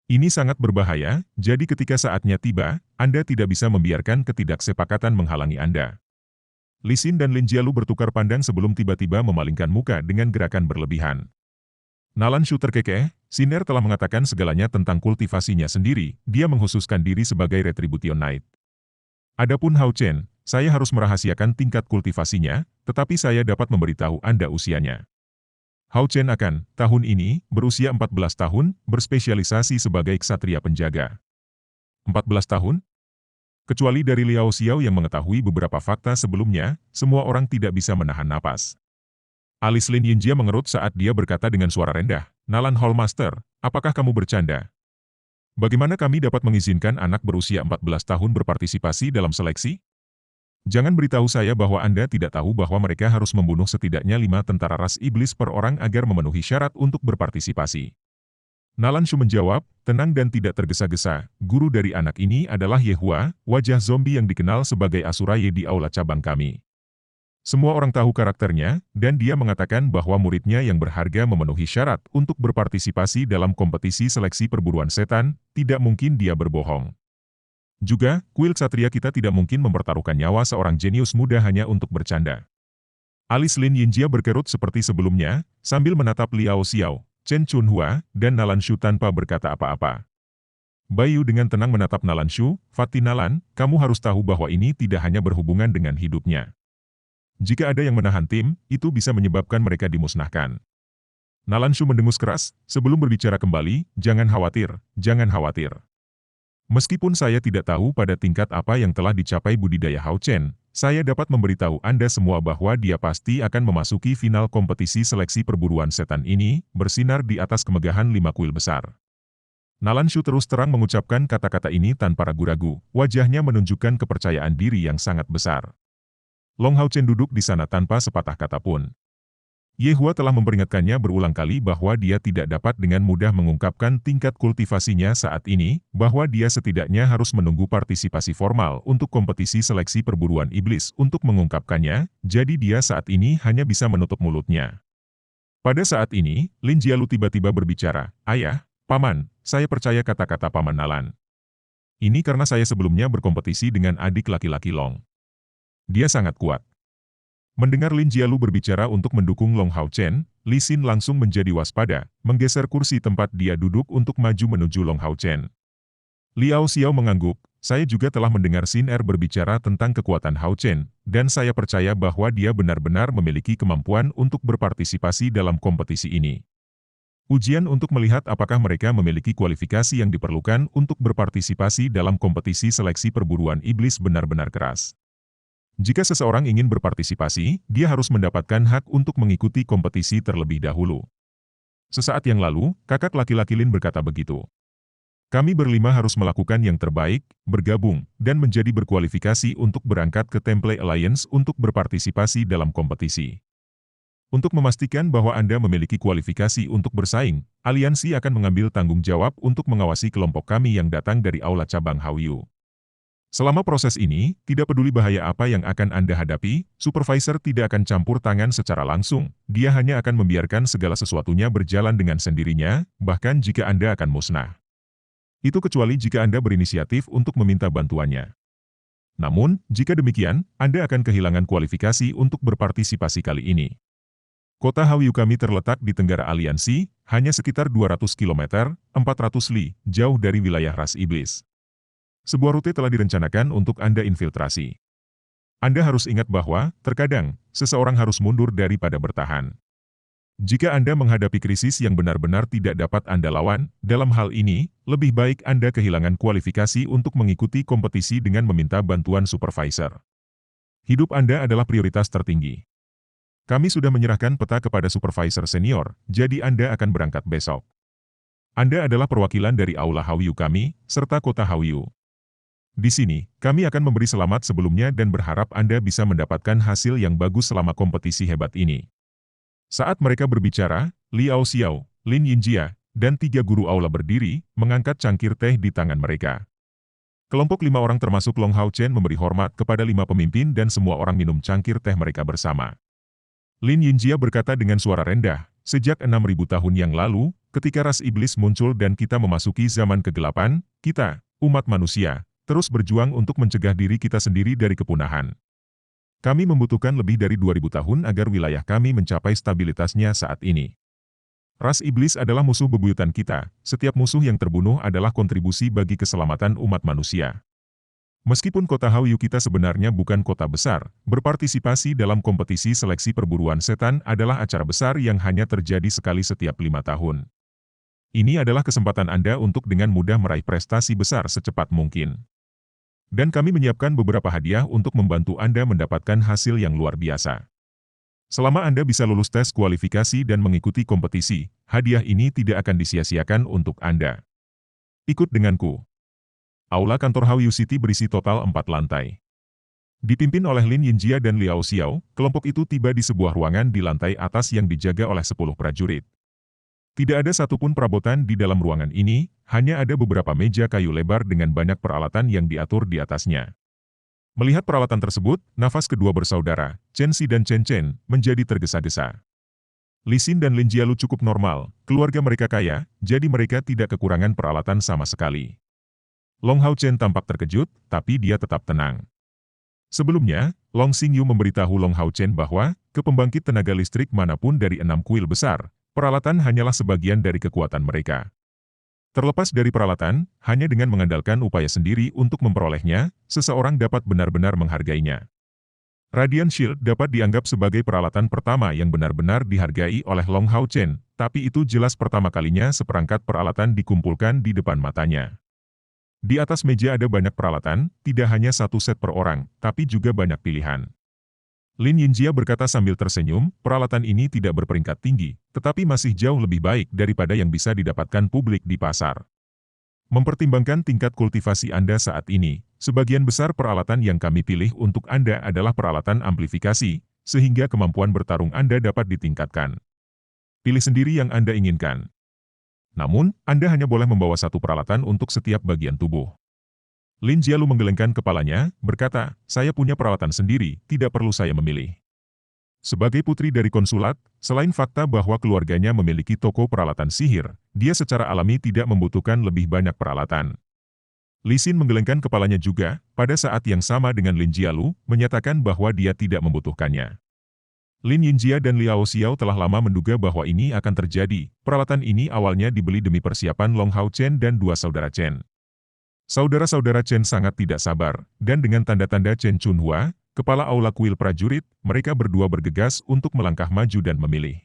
Ini sangat berbahaya, jadi ketika saatnya tiba, Anda tidak bisa membiarkan ketidaksepakatan menghalangi Anda. Li Xin dan Lin Jialu bertukar pandang sebelum tiba-tiba memalingkan muka dengan gerakan berlebihan. Nalan Shu terkekeh, Siner telah mengatakan segalanya tentang kultivasinya sendiri, dia menghususkan diri sebagai Retribution Knight. Adapun Hao Chen, saya harus merahasiakan tingkat kultivasinya, tetapi saya dapat memberitahu Anda usianya. Hao Chen akan, tahun ini, berusia 14 tahun, berspesialisasi sebagai ksatria penjaga. 14 tahun? Kecuali dari Liao Xiao yang mengetahui beberapa fakta sebelumnya, semua orang tidak bisa menahan napas. Alis Lin Yinjia mengerut saat dia berkata dengan suara rendah, Nalan Hallmaster, apakah kamu bercanda? Bagaimana kami dapat mengizinkan anak berusia 14 tahun berpartisipasi dalam seleksi? Jangan beritahu saya bahwa Anda tidak tahu bahwa mereka harus membunuh setidaknya 5 tentara ras iblis per orang agar memenuhi syarat untuk berpartisipasi. Nalan Shu menjawab, tenang dan tidak tergesa-gesa, guru dari anak ini adalah Yehua, wajah zombie yang dikenal sebagai Asura Ye di aula cabang kami. Semua orang tahu karakternya, dan dia mengatakan bahwa muridnya yang berharga memenuhi syarat untuk berpartisipasi dalam kompetisi seleksi perburuan setan, tidak mungkin dia berbohong. Juga, kuil ksatria kita tidak mungkin mempertaruhkan nyawa seorang jenius muda hanya untuk bercanda. Alis Lin Yinjia berkerut seperti sebelumnya, sambil menatap Liao Xiao, Chen Chunhua, dan Nalan Shu tanpa berkata apa-apa. Bayu dengan tenang menatap Nalan Shu, "Fatih Nalan, kamu harus tahu bahwa ini tidak hanya berhubungan dengan hidupnya. Jika ada yang menahan tim, itu bisa menyebabkan mereka dimusnahkan." Nalan Shu mendengus keras, sebelum berbicara kembali, "Jangan khawatir, jangan khawatir. Meskipun saya tidak tahu pada tingkat apa yang telah dicapai budidaya Hao Chen, saya dapat memberitahu Anda semua bahwa dia pasti akan memasuki final kompetisi seleksi perburuan setan ini, bersinar di atas kemegahan 5 kuil besar." Nalan Shu terus terang mengucapkan kata-kata ini tanpa ragu-ragu, wajahnya menunjukkan kepercayaan diri yang sangat besar. Long Hao Chen duduk di sana tanpa sepatah kata pun. Ye Hua telah memperingatkannya berulang kali bahwa dia tidak dapat dengan mudah mengungkapkan tingkat kultivasinya saat ini, bahwa dia setidaknya harus menunggu partisipasi formal untuk kompetisi seleksi perburuan iblis untuk mengungkapkannya, jadi dia saat ini hanya bisa menutup mulutnya. Pada saat ini, Lin Jialu tiba-tiba berbicara, "Ayah, Paman, saya percaya kata-kata Paman Nalan. Ini karena saya sebelumnya berkompetisi dengan adik laki-laki Long. Dia sangat kuat." Mendengar Lin Jialu berbicara untuk mendukung Long Hao Chen, Li Xin langsung menjadi waspada, menggeser kursi tempat dia duduk untuk maju menuju Long Hao Chen. Liao Xiao mengangguk, "Saya juga telah mendengar Xin Er berbicara tentang kekuatan Hao Chen, dan saya percaya bahwa dia benar-benar memiliki kemampuan untuk berpartisipasi dalam kompetisi ini. Ujian untuk melihat apakah mereka memiliki kualifikasi yang diperlukan untuk berpartisipasi dalam kompetisi seleksi perburuan iblis benar-benar keras. Jika seseorang ingin berpartisipasi, dia harus mendapatkan hak untuk mengikuti kompetisi terlebih dahulu." Sesaat yang lalu, kakak laki-laki Lin berkata begitu. "Kami berlima harus melakukan yang terbaik, bergabung, dan menjadi berkualifikasi untuk berangkat ke Temple Alliance untuk berpartisipasi dalam kompetisi. Untuk memastikan bahwa Anda memiliki kualifikasi untuk bersaing, aliansi akan mengambil tanggung jawab untuk mengawasi kelompok kami yang datang dari Aula Cabang Haoyu. Selama proses ini, tidak peduli bahaya apa yang akan Anda hadapi, supervisor tidak akan campur tangan secara langsung, dia hanya akan membiarkan segala sesuatunya berjalan dengan sendirinya, bahkan jika Anda akan musnah. Itu kecuali jika Anda berinisiatif untuk meminta bantuannya. Namun, jika demikian, Anda akan kehilangan kualifikasi untuk berpartisipasi kali ini. Kota Haoyu kami terletak di tenggara aliansi, hanya sekitar 200 km, 400 li, jauh dari wilayah ras iblis. Sebuah rute telah direncanakan untuk Anda infiltrasi. Anda harus ingat bahwa, terkadang, seseorang harus mundur daripada bertahan. Jika Anda menghadapi krisis yang benar-benar tidak dapat Anda lawan, dalam hal ini, lebih baik Anda kehilangan kualifikasi untuk mengikuti kompetisi dengan meminta bantuan supervisor. Hidup Anda adalah prioritas tertinggi. Kami sudah menyerahkan peta kepada supervisor senior, jadi Anda akan berangkat besok. Anda adalah perwakilan dari Aula Haoyu kami, serta kota Haoyu. Di sini, kami akan memberi selamat sebelumnya dan berharap Anda bisa mendapatkan hasil yang bagus selama kompetisi hebat ini." Saat mereka berbicara, Liao Xiao, Lin Yinjia, dan 3 guru aula berdiri, mengangkat cangkir teh di tangan mereka. Kelompok 5 orang termasuk Long Hao Chen memberi hormat kepada 5 pemimpin dan semua orang minum cangkir teh mereka bersama. Lin Yinjia berkata dengan suara rendah, "Sejak 6.000 tahun yang lalu, ketika ras iblis muncul dan kita memasuki zaman kegelapan, kita, umat manusia, terus berjuang untuk mencegah diri kita sendiri dari kepunahan. Kami membutuhkan lebih dari 2.000 tahun agar wilayah kami mencapai stabilitasnya saat ini. Ras iblis adalah musuh bebuyutan kita, setiap musuh yang terbunuh adalah kontribusi bagi keselamatan umat manusia. Meskipun kota Haoyu kita sebenarnya bukan kota besar, berpartisipasi dalam kompetisi seleksi perburuan setan adalah acara besar yang hanya terjadi sekali setiap 5 tahun. Ini adalah kesempatan Anda untuk dengan mudah meraih prestasi besar secepat mungkin. Dan kami menyiapkan beberapa hadiah untuk membantu Anda mendapatkan hasil yang luar biasa. Selama Anda bisa lulus tes kualifikasi dan mengikuti kompetisi, hadiah ini tidak akan disia-siakan untuk Anda. Ikut denganku." Aula kantor Haoyu City berisi total 4 lantai. Dipimpin oleh Lin Yinjia dan Liao Xiao, kelompok itu tiba di sebuah ruangan di lantai atas yang dijaga oleh 10 prajurit. Tidak ada satupun perabotan di dalam ruangan ini, hanya ada beberapa meja kayu lebar dengan banyak peralatan yang diatur di atasnya. Melihat peralatan tersebut, nafas kedua bersaudara, Chen Xi dan Chen Chen, menjadi tergesa-gesa. Li Xin dan Lin Jialu cukup normal, keluarga mereka kaya, jadi mereka tidak kekurangan peralatan sama sekali. Long Hao Chen tampak terkejut, tapi dia tetap tenang. Sebelumnya, Long Xingyu memberitahu Long Hao Chen bahwa, ke pembangkit tenaga listrik manapun dari 6 kuil besar, peralatan hanyalah sebagian dari kekuatan mereka. Terlepas dari peralatan, hanya dengan mengandalkan upaya sendiri untuk memperolehnya, seseorang dapat benar-benar menghargainya. Radiant Shield dapat dianggap sebagai peralatan pertama yang benar-benar dihargai oleh Long Hao Chen, tapi itu jelas pertama kalinya seperangkat peralatan dikumpulkan di depan matanya. Di atas meja ada banyak peralatan, tidak hanya satu set per orang, tapi juga banyak pilihan. Lin Yinjia berkata sambil tersenyum, peralatan ini tidak berperingkat tinggi, tetapi masih jauh lebih baik daripada yang bisa didapatkan publik di pasar. Mempertimbangkan tingkat kultivasi Anda saat ini, sebagian besar peralatan yang kami pilih untuk Anda adalah peralatan amplifikasi, sehingga kemampuan bertarung Anda dapat ditingkatkan. Pilih sendiri yang Anda inginkan. Namun, Anda hanya boleh membawa satu peralatan untuk setiap bagian tubuh. Lin Jialu menggelengkan kepalanya, berkata, saya punya peralatan sendiri, tidak perlu saya memilih. Sebagai putri dari konsulat, selain fakta bahwa keluarganya memiliki toko peralatan sihir, dia secara alami tidak membutuhkan lebih banyak peralatan. Li Xin menggelengkan kepalanya juga, pada saat yang sama dengan Lin Jialu, menyatakan bahwa dia tidak membutuhkannya. Lin Yinjia dan Liao Xiao telah lama menduga bahwa ini akan terjadi. Peralatan ini awalnya dibeli demi persiapan Long Hao Chen dan dua saudara Chen. Saudara-saudara Chen sangat tidak sabar, dan dengan tanda-tanda Chen Chunhua, kepala aula kuil prajurit, mereka berdua bergegas untuk melangkah maju dan memilih.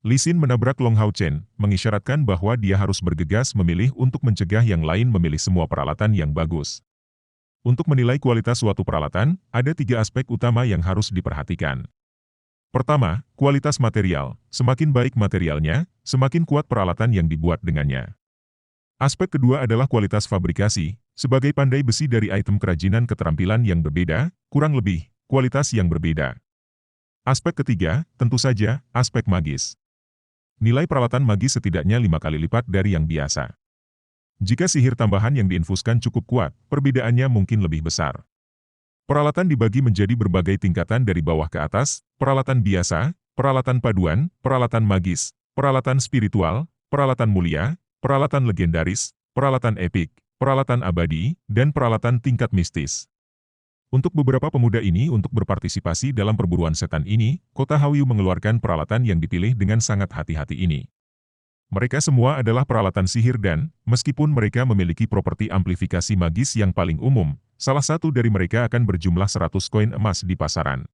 Li Xin menabrak Long Hao Chen, mengisyaratkan bahwa dia harus bergegas memilih untuk mencegah yang lain memilih semua peralatan yang bagus. Untuk menilai kualitas suatu peralatan, ada 3 aspek utama yang harus diperhatikan. Pertama, kualitas material. Semakin baik materialnya, semakin kuat peralatan yang dibuat dengannya. Aspek kedua adalah kualitas fabrikasi. Sebagai pandai besi dari item kerajinan keterampilan yang berbeda, kurang lebih, kualitas yang berbeda. Aspek ketiga, tentu saja, aspek magis. Nilai peralatan magis setidaknya 5 kali lipat dari yang biasa. Jika sihir tambahan yang diinfuskan cukup kuat, perbedaannya mungkin lebih besar. Peralatan dibagi menjadi berbagai tingkatan dari bawah ke atas, peralatan biasa, peralatan paduan, peralatan magis, peralatan spiritual, peralatan mulia, peralatan legendaris, peralatan epik, peralatan abadi, dan peralatan tingkat mistis. Untuk beberapa pemuda ini untuk berpartisipasi dalam perburuan setan ini, Kota Hauyu mengeluarkan peralatan yang dipilih dengan sangat hati-hati ini. Mereka semua adalah peralatan sihir dan, meskipun mereka memiliki properti amplifikasi magis yang paling umum, salah satu dari mereka akan berjumlah 100 koin emas di pasaran.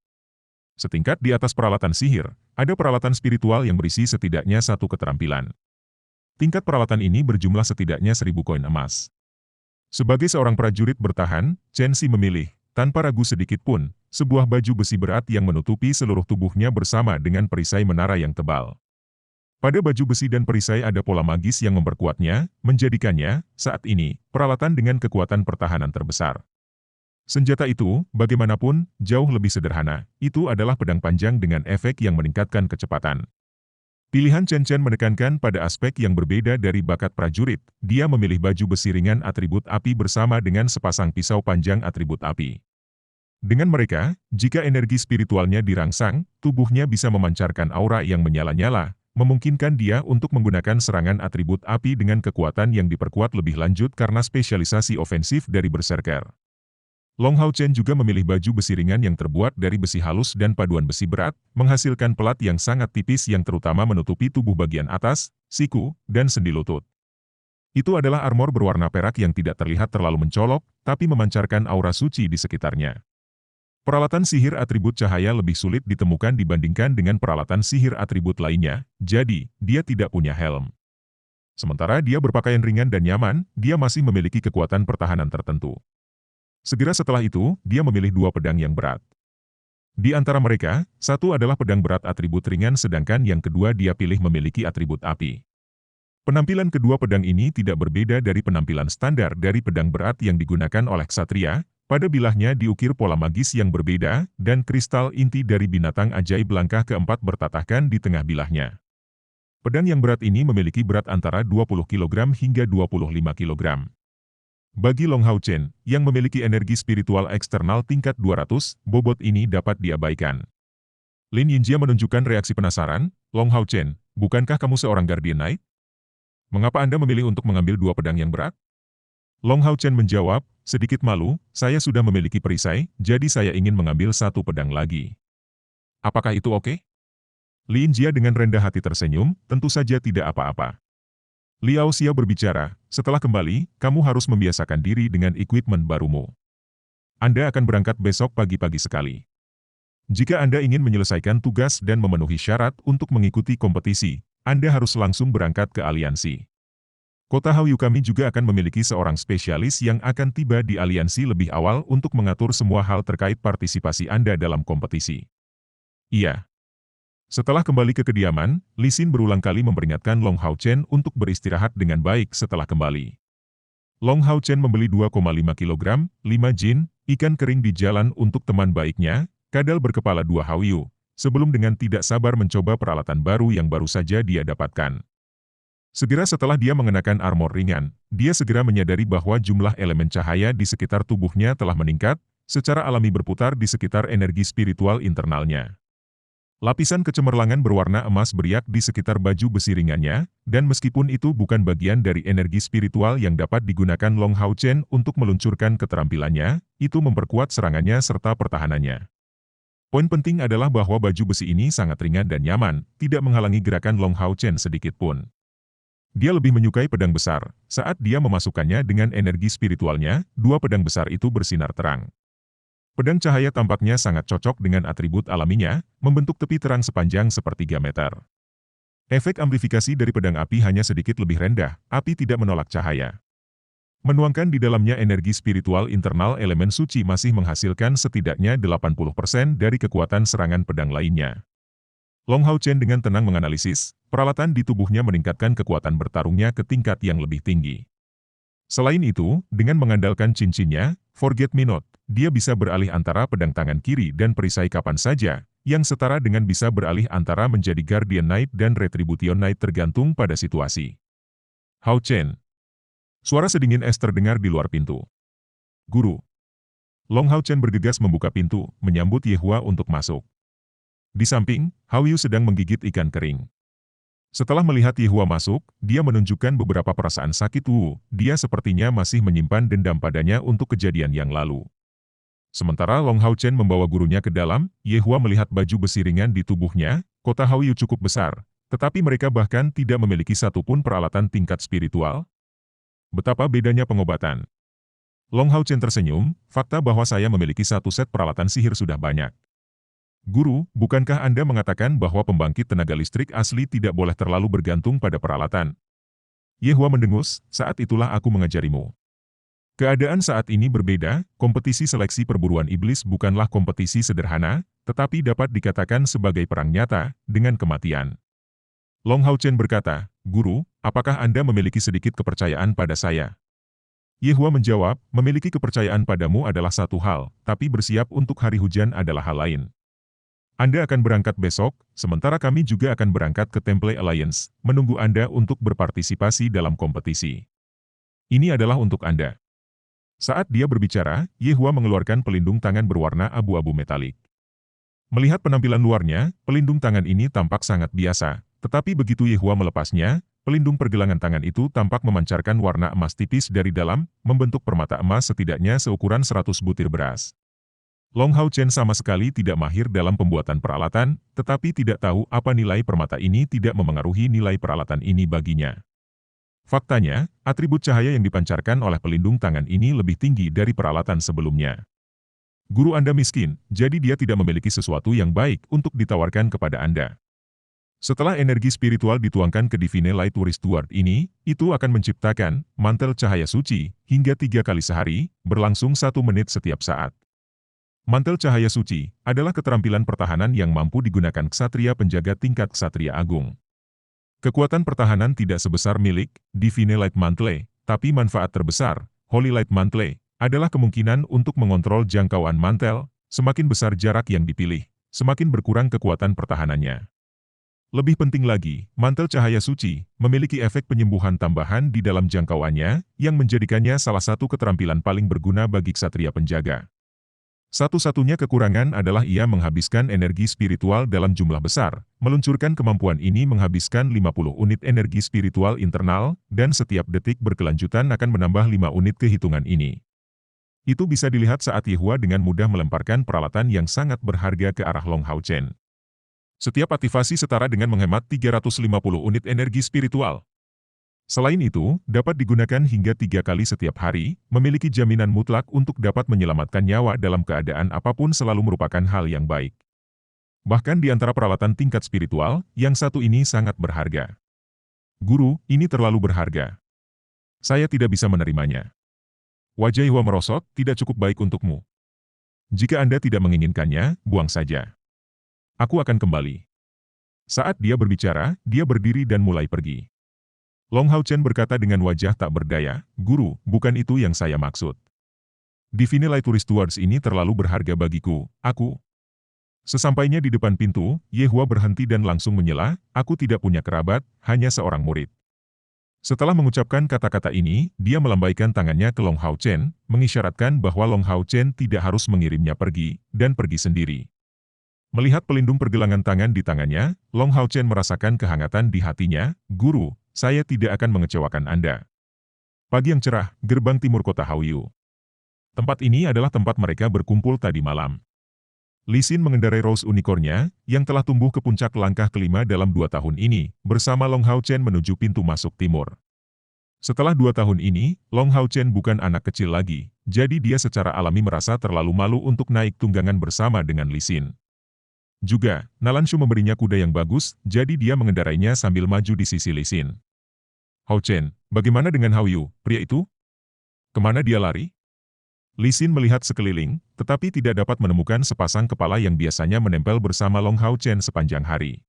Setingkat di atas peralatan sihir, ada peralatan spiritual yang berisi setidaknya 1 keterampilan. Tingkat peralatan ini berjumlah setidaknya 1000 koin emas. Sebagai seorang prajurit bertahan, Chen Xi memilih, tanpa ragu sedikit pun, sebuah baju besi berat yang menutupi seluruh tubuhnya bersama dengan perisai menara yang tebal. Pada baju besi dan perisai ada pola magis yang memperkuatnya, menjadikannya, saat ini, peralatan dengan kekuatan pertahanan terbesar. Senjata itu, bagaimanapun, jauh lebih sederhana. Itu adalah pedang panjang dengan efek yang meningkatkan kecepatan. Pilihan Chen Chen menekankan pada aspek yang berbeda dari bakat prajurit. Dia memilih baju besi ringan atribut api bersama dengan sepasang pisau panjang atribut api. Dengan mereka, jika energi spiritualnya dirangsang, tubuhnya bisa memancarkan aura yang menyala-nyala, memungkinkan dia untuk menggunakan serangan atribut api dengan kekuatan yang diperkuat lebih lanjut karena spesialisasi ofensif dari berserker. Long Hao Chen juga memilih baju besi ringan yang terbuat dari besi halus dan paduan besi berat, menghasilkan pelat yang sangat tipis yang terutama menutupi tubuh bagian atas, siku, dan sendi lutut. Itu adalah armor berwarna perak yang tidak terlihat terlalu mencolok, tapi memancarkan aura suci di sekitarnya. Peralatan sihir atribut cahaya lebih sulit ditemukan dibandingkan dengan peralatan sihir atribut lainnya, jadi, dia tidak punya helm. Sementara dia berpakaian ringan dan nyaman, dia masih memiliki kekuatan pertahanan tertentu. Segera setelah itu, dia memilih 2 pedang yang berat. Di antara mereka, satu adalah pedang berat atribut ringan sedangkan yang kedua dia pilih memiliki atribut api. Penampilan kedua pedang ini tidak berbeda dari penampilan standar dari pedang berat yang digunakan oleh ksatria. Pada bilahnya diukir pola magis yang berbeda, dan kristal inti dari binatang ajaib langkah keempat bertatahkan di tengah bilahnya. Pedang yang berat ini memiliki berat antara 20 kg hingga 25 kg. Bagi Long Hao Chen, yang memiliki energi spiritual eksternal tingkat 200, bobot ini dapat diabaikan. Lin Yinjia menunjukkan reaksi penasaran, Long Hao Chen, bukankah kamu seorang Guardian Knight? Mengapa Anda memilih untuk mengambil 2 pedang yang berat? Long Hao Chen menjawab, sedikit malu, saya sudah memiliki perisai, jadi saya ingin mengambil satu pedang lagi. Apakah itu oke? Lin Jia dengan rendah hati tersenyum, tentu saja tidak apa-apa. Liao Xiao berbicara, setelah kembali, kamu harus membiasakan diri dengan equipment barumu. Anda akan berangkat besok pagi-pagi sekali. Jika Anda ingin menyelesaikan tugas dan memenuhi syarat untuk mengikuti kompetisi, Anda harus langsung berangkat ke aliansi. Kota Haoyu kami juga akan memiliki seorang spesialis yang akan tiba di aliansi lebih awal untuk mengatur semua hal terkait partisipasi Anda dalam kompetisi. Iya. Setelah kembali ke kediaman, Li Xin berulang kali memperingatkan Long Hao Chen untuk beristirahat dengan baik setelah kembali. Long Hao Chen membeli 2,5 kg, 5 jin, ikan kering di jalan untuk teman baiknya, kadal berkepala 2 Haoyu, sebelum dengan tidak sabar mencoba peralatan baru yang baru saja dia dapatkan. Segera setelah dia mengenakan armor ringan, dia segera menyadari bahwa jumlah elemen cahaya di sekitar tubuhnya telah meningkat, secara alami berputar di sekitar energi spiritual internalnya. Lapisan kecemerlangan berwarna emas beriak di sekitar baju besi ringannya, dan meskipun itu bukan bagian dari energi spiritual yang dapat digunakan Long Hao Chen untuk meluncurkan keterampilannya, itu memperkuat serangannya serta pertahanannya. Poin penting adalah bahwa baju besi ini sangat ringan dan nyaman, tidak menghalangi gerakan Long Hao Chen sedikit pun. Dia lebih menyukai pedang besar. Saat dia memasukkannya dengan energi spiritualnya, dua pedang besar itu bersinar terang. Pedang cahaya tampaknya sangat cocok dengan atribut alaminya, membentuk tepi terang sepanjang sepertiga meter. Efek amplifikasi dari pedang api hanya sedikit lebih rendah, api tidak menolak cahaya. Menuangkan di dalamnya energi spiritual internal elemen suci masih menghasilkan setidaknya 80% dari kekuatan serangan pedang lainnya. Long Hao Chen dengan tenang menganalisis, peralatan di tubuhnya meningkatkan kekuatan bertarungnya ke tingkat yang lebih tinggi. Selain itu, dengan mengandalkan cincinnya, Forget Me Not, dia bisa beralih antara pedang tangan kiri dan perisai kapan saja, yang setara dengan bisa beralih antara menjadi Guardian Knight dan Retribution Knight tergantung pada situasi. Hao Chen. Suara sedingin es terdengar di luar pintu. Guru. Long Hao Chen bergegas membuka pintu, menyambut Yehua untuk masuk. Di samping, Haoyu sedang menggigit ikan kering. Setelah melihat Yehua masuk, dia menunjukkan beberapa perasaan sakit. Dia sepertinya masih menyimpan dendam padanya untuk kejadian yang lalu. Sementara Long Hao Chen membawa gurunya ke dalam, Yehua melihat baju besi ringan di tubuhnya. Kota Haoyu cukup besar, tetapi mereka bahkan tidak memiliki satupun peralatan tingkat spiritual. Betapa bedanya pengobatan. Long Hao Chen tersenyum, fakta bahwa saya memiliki satu set peralatan sihir sudah banyak. Guru, bukankah Anda mengatakan bahwa pembangkit tenaga listrik asli tidak boleh terlalu bergantung pada peralatan? Yehua mendengus, saat itulah aku mengajarimu. Keadaan saat ini berbeda, kompetisi seleksi perburuan iblis bukanlah kompetisi sederhana, tetapi dapat dikatakan sebagai perang nyata, dengan kematian. Long Hao Chen berkata, Guru, apakah Anda memiliki sedikit kepercayaan pada saya? Yehua menjawab, memiliki kepercayaan padamu adalah satu hal, tapi bersiap untuk hari hujan adalah hal lain. Anda akan berangkat besok, sementara kami juga akan berangkat ke Temple Alliance, menunggu Anda untuk berpartisipasi dalam kompetisi. Ini adalah untuk Anda. Saat dia berbicara, Yehua mengeluarkan pelindung tangan berwarna abu-abu metalik. Melihat penampilan luarnya, pelindung tangan ini tampak sangat biasa, tetapi begitu Yehua melepasnya, pelindung pergelangan tangan itu tampak memancarkan warna emas tipis dari dalam, membentuk permata emas setidaknya seukuran 100 butir beras. Long Hao Chen sama sekali tidak mahir dalam pembuatan peralatan, tetapi tidak tahu apa nilai permata ini tidak memengaruhi nilai peralatan ini baginya. Faktanya, atribut cahaya yang dipancarkan oleh pelindung tangan ini lebih tinggi dari peralatan sebelumnya. Guru Anda miskin, jadi dia tidak memiliki sesuatu yang baik untuk ditawarkan kepada Anda. Setelah energi spiritual dituangkan ke Divine Light Steward ini, itu akan menciptakan mantel cahaya suci hingga 3 kali sehari, berlangsung 1 menit setiap saat. Mantel cahaya suci adalah keterampilan pertahanan yang mampu digunakan ksatria penjaga tingkat ksatria agung. Kekuatan pertahanan tidak sebesar milik Divine Light Mantle, tapi manfaat terbesar, Holy Light Mantle, adalah kemungkinan untuk mengontrol jangkauan mantel. Semakin besar jarak yang dipilih, semakin berkurang kekuatan pertahanannya. Lebih penting lagi, mantel cahaya suci memiliki efek penyembuhan tambahan di dalam jangkauannya, yang menjadikannya salah satu keterampilan paling berguna bagi ksatria penjaga. Satu-satunya kekurangan adalah ia menghabiskan energi spiritual dalam jumlah besar. Meluncurkan kemampuan ini menghabiskan 50 unit energi spiritual internal, dan setiap detik berkelanjutan akan menambah 5 unit kehitungan ini. Itu bisa dilihat saat Yehua dengan mudah melemparkan peralatan yang sangat berharga ke arah Long Hao Chen. Setiap aktivasi setara dengan menghemat 350 unit energi spiritual. Selain itu, dapat digunakan hingga 3 kali setiap hari, memiliki jaminan mutlak untuk dapat menyelamatkan nyawa dalam keadaan apapun selalu merupakan hal yang baik. Bahkan di antara peralatan tingkat spiritual, yang satu ini sangat berharga. Guru, ini terlalu berharga. Saya tidak bisa menerimanya. Wajah Yehua merosot, tidak cukup baik untukmu. Jika Anda tidak menginginkannya, buang saja. Aku akan kembali. Saat dia berbicara, dia berdiri dan mulai pergi. Long Hao Chen berkata dengan wajah tak berdaya, "Guru, bukan itu yang saya maksud. Divine Light Tourist Towards ini terlalu berharga bagiku, aku." Sesampainya di depan pintu, Yehua berhenti dan langsung menyela, "Aku tidak punya kerabat, hanya seorang murid." Setelah mengucapkan kata-kata ini, dia melambaikan tangannya ke Long Hao Chen, mengisyaratkan bahwa Long Hao Chen tidak harus mengirimnya pergi, dan pergi sendiri. Melihat pelindung pergelangan tangan di tangannya, Long Hao Chen merasakan kehangatan di hatinya, "Guru, saya tidak akan mengecewakan Anda." Pagi yang cerah, gerbang timur kota Haoyu. Tempat ini adalah tempat mereka berkumpul tadi malam. Li Xin mengendarai Rose Unicorn-nya, yang telah tumbuh ke puncak langkah kelima dalam 2 tahun ini, bersama Long Hao Chen menuju pintu masuk timur. Setelah 2 tahun ini, Long Hao Chen bukan anak kecil lagi, jadi dia secara alami merasa terlalu malu untuk naik tunggangan bersama dengan Li Xin. Juga, Nalanshu memberinya kuda yang bagus, jadi dia mengendarainya sambil maju di sisi Li Xin. "Hao Chen, bagaimana dengan Hao Yu, pria itu? Kemana dia lari?" Li Xin melihat sekeliling, tetapi tidak dapat menemukan sepasang kepala yang biasanya menempel bersama Long Hao Chen sepanjang hari.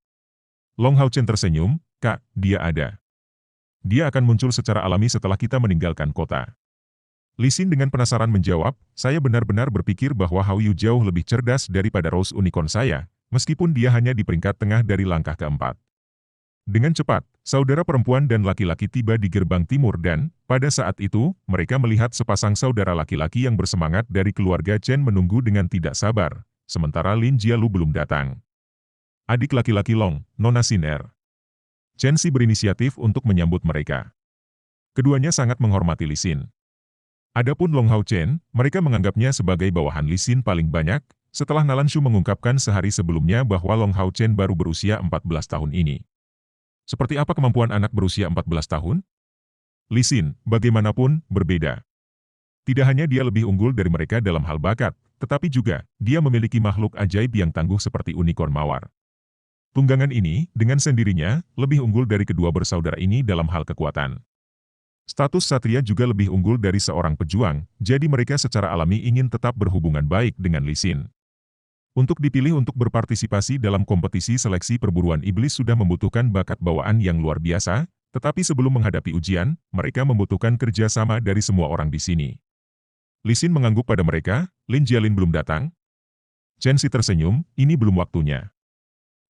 Long Hao Chen tersenyum, "Kak, dia ada. Dia akan muncul secara alami setelah kita meninggalkan kota." Li Xin dengan penasaran menjawab, "Saya benar-benar berpikir bahwa Hao Yu jauh lebih cerdas daripada Rose Unicorn saya, meskipun dia hanya di peringkat tengah dari langkah keempat." Dengan cepat, saudara perempuan dan laki-laki tiba di gerbang timur dan, pada saat itu, mereka melihat sepasang saudara laki-laki yang bersemangat dari keluarga Chen menunggu dengan tidak sabar, sementara Lin Jialu belum datang. Adik laki-laki Long, Nona Xiner. Chen Si berinisiatif untuk menyambut mereka. Keduanya sangat menghormati Li Xin. Adapun Long Hao Chen, mereka menganggapnya sebagai bawahan Li Xin paling banyak, setelah Nalanshu mengungkapkan sehari sebelumnya bahwa Long Hao Chen baru berusia 14 tahun ini. Seperti apa kemampuan anak berusia 14 tahun? Li Xin, bagaimanapun, berbeda. Tidak hanya dia lebih unggul dari mereka dalam hal bakat, tetapi juga, dia memiliki makhluk ajaib yang tangguh seperti unicorn mawar. Tunggangan ini, dengan sendirinya, lebih unggul dari kedua bersaudara ini dalam hal kekuatan. Status Satria juga lebih unggul dari seorang pejuang, jadi mereka secara alami ingin tetap berhubungan baik dengan Li Xin. Untuk dipilih untuk berpartisipasi dalam kompetisi seleksi perburuan iblis sudah membutuhkan bakat bawaan yang luar biasa, tetapi sebelum menghadapi ujian, mereka membutuhkan kerjasama dari semua orang di sini. Li Xin mengangguk pada mereka, "Lin Jialin belum datang?" Chen Si tersenyum, "Ini belum waktunya.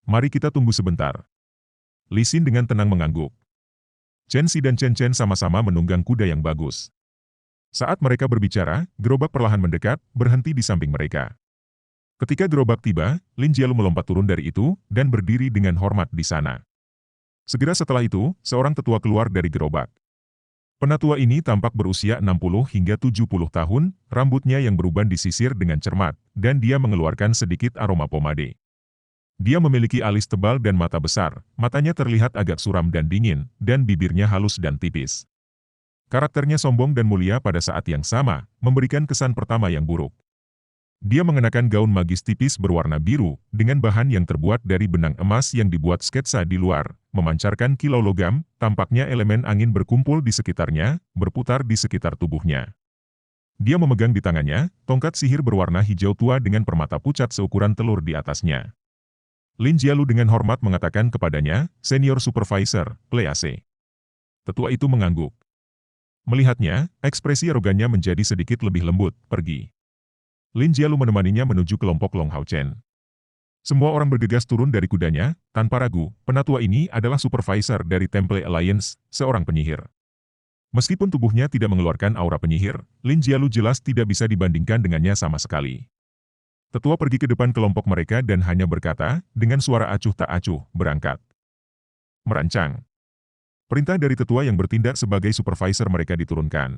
Mari kita tunggu sebentar." Li Xin dengan tenang mengangguk. Chen Si dan Chen Chen sama-sama menunggang kuda yang bagus. Saat mereka berbicara, gerobak perlahan mendekat, berhenti di samping mereka. Ketika gerobak tiba, Lin Jialu melompat turun dari itu, dan berdiri dengan hormat di sana. Segera setelah itu, seorang tetua keluar dari gerobak. Penatua ini tampak berusia 60 hingga 70 tahun, rambutnya yang beruban disisir dengan cermat, dan dia mengeluarkan sedikit aroma pomade. Dia memiliki alis tebal dan mata besar, matanya terlihat agak suram dan dingin, dan bibirnya halus dan tipis. Karakternya sombong dan mulia pada saat yang sama, memberikan kesan pertama yang buruk. Dia mengenakan gaun magis tipis berwarna biru, dengan bahan yang terbuat dari benang emas yang dibuat sketsa di luar, memancarkan kilau logam, tampaknya elemen angin berkumpul di sekitarnya, berputar di sekitar tubuhnya. Dia memegang di tangannya, tongkat sihir berwarna hijau tua dengan permata pucat seukuran telur di atasnya. Lin Jialu dengan hormat mengatakan kepadanya, "Senior Supervisor, Please." Tetua itu mengangguk. Melihatnya, ekspresi arogannya menjadi sedikit lebih lembut, "Pergi." Lin Jialu menemaninya menuju kelompok Long Hao Chen. Semua orang bergegas turun dari kudanya, tanpa ragu, penatua ini adalah supervisor dari Temple Alliance, seorang penyihir. Meskipun tubuhnya tidak mengeluarkan aura penyihir, Lin Jialu jelas tidak bisa dibandingkan dengannya sama sekali. Tetua pergi ke depan kelompok mereka dan hanya berkata, dengan suara acuh tak acuh, berangkat. Merancang. Perintah dari tetua yang bertindak sebagai supervisor mereka diturunkan.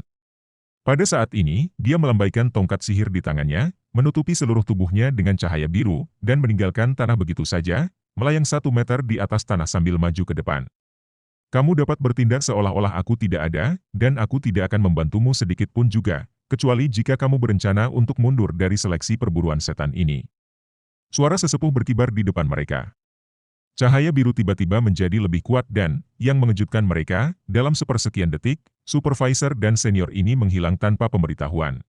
Pada saat ini, dia melambaikan tongkat sihir di tangannya, menutupi seluruh tubuhnya dengan cahaya biru, dan meninggalkan tanah begitu saja, melayang 1 meter di atas tanah sambil maju ke depan. Kamu dapat bertindak seolah-olah aku tidak ada, dan aku tidak akan membantumu sedikit pun juga, kecuali jika kamu berencana untuk mundur dari seleksi perburuan setan ini. Suara sesepuh berkibar di depan mereka. Cahaya biru tiba-tiba menjadi lebih kuat dan, yang mengejutkan mereka, dalam sepersekian detik, supervisor dan senior ini menghilang tanpa pemberitahuan.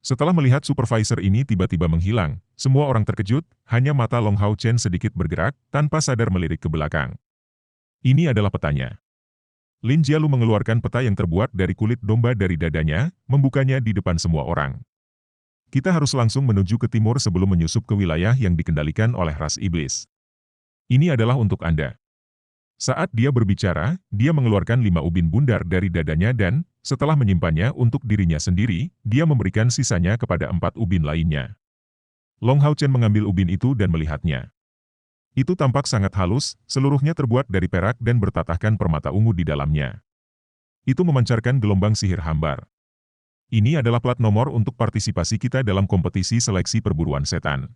Setelah melihat supervisor ini tiba-tiba menghilang, semua orang terkejut, hanya mata Long Hao Chen sedikit bergerak, tanpa sadar melirik ke belakang. Ini adalah petanya. Lin Jialu mengeluarkan peta yang terbuat dari kulit domba dari dadanya, membukanya di depan semua orang. Kita harus langsung menuju ke timur sebelum menyusup ke wilayah yang dikendalikan oleh ras iblis. Ini adalah untuk Anda. Saat dia berbicara, dia mengeluarkan 5 ubin bundar dari dadanya dan, setelah menyimpannya untuk dirinya sendiri, dia memberikan sisanya kepada 4 ubin lainnya. Long Hao Chen mengambil ubin itu dan melihatnya. Itu tampak sangat halus, seluruhnya terbuat dari perak dan bertatahkan permata ungu di dalamnya. Itu memancarkan gelombang sihir hambar. Ini adalah plat nomor untuk partisipasi kita dalam kompetisi seleksi perburuan setan.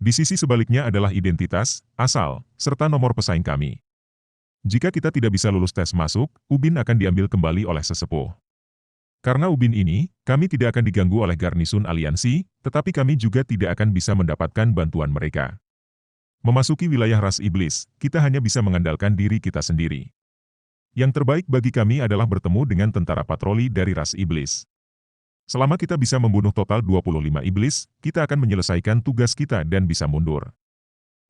Di sisi sebaliknya adalah identitas, asal, serta nomor pesaing kami. Jika kita tidak bisa lulus tes masuk, ubin akan diambil kembali oleh sesepuh. Karena ubin ini, kami tidak akan diganggu oleh garnisun aliansi, tetapi kami juga tidak akan bisa mendapatkan bantuan mereka. Memasuki wilayah ras iblis, kita hanya bisa mengandalkan diri kita sendiri. Yang terbaik bagi kami adalah bertemu dengan tentara patroli dari ras iblis. Selama kita bisa membunuh total 25 iblis, kita akan menyelesaikan tugas kita dan bisa mundur.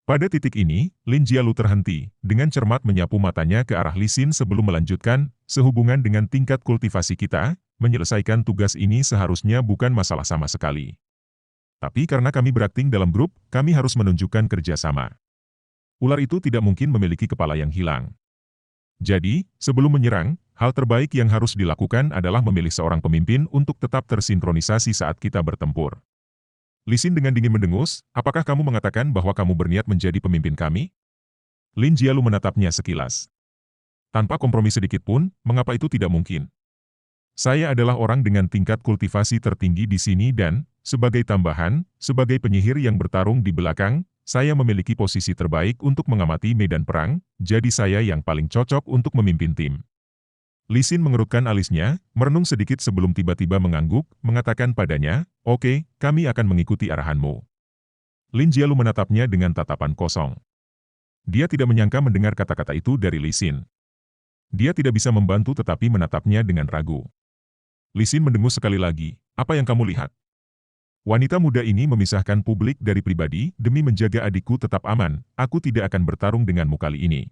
Pada titik ini, Lin Jialu terhenti, dengan cermat menyapu matanya ke arah Li Xin sebelum melanjutkan, sehubungan dengan tingkat kultivasi kita, menyelesaikan tugas ini seharusnya bukan masalah sama sekali. Tapi karena kami berakting dalam grup, kami harus menunjukkan kerjasama. Ular itu tidak mungkin memiliki kepala yang hilang. Jadi, sebelum menyerang, hal terbaik yang harus dilakukan adalah memilih seorang pemimpin untuk tetap tersinkronisasi saat kita bertempur. Li Xin dengan dingin mendengus, apakah kamu mengatakan bahwa kamu berniat menjadi pemimpin kami? Lin Jialu menatapnya sekilas. Tanpa kompromi sedikit pun, mengapa itu tidak mungkin? Saya adalah orang dengan tingkat kultivasi tertinggi di sini dan, sebagai tambahan, sebagai penyihir yang bertarung di belakang, saya memiliki posisi terbaik untuk mengamati medan perang, jadi saya yang paling cocok untuk memimpin tim. Li Xin mengerutkan alisnya, merenung sedikit sebelum tiba-tiba mengangguk, mengatakan padanya, oke, kami akan mengikuti arahanmu. Lin Jialu menatapnya dengan tatapan kosong. Dia tidak menyangka mendengar kata-kata itu dari Li Xin. Dia tidak bisa membantu tetapi menatapnya dengan ragu. Li Xin mendengus sekali lagi, apa yang kamu lihat? Wanita muda ini memisahkan publik dari pribadi, demi menjaga adikku tetap aman, aku tidak akan bertarung denganmu kali ini.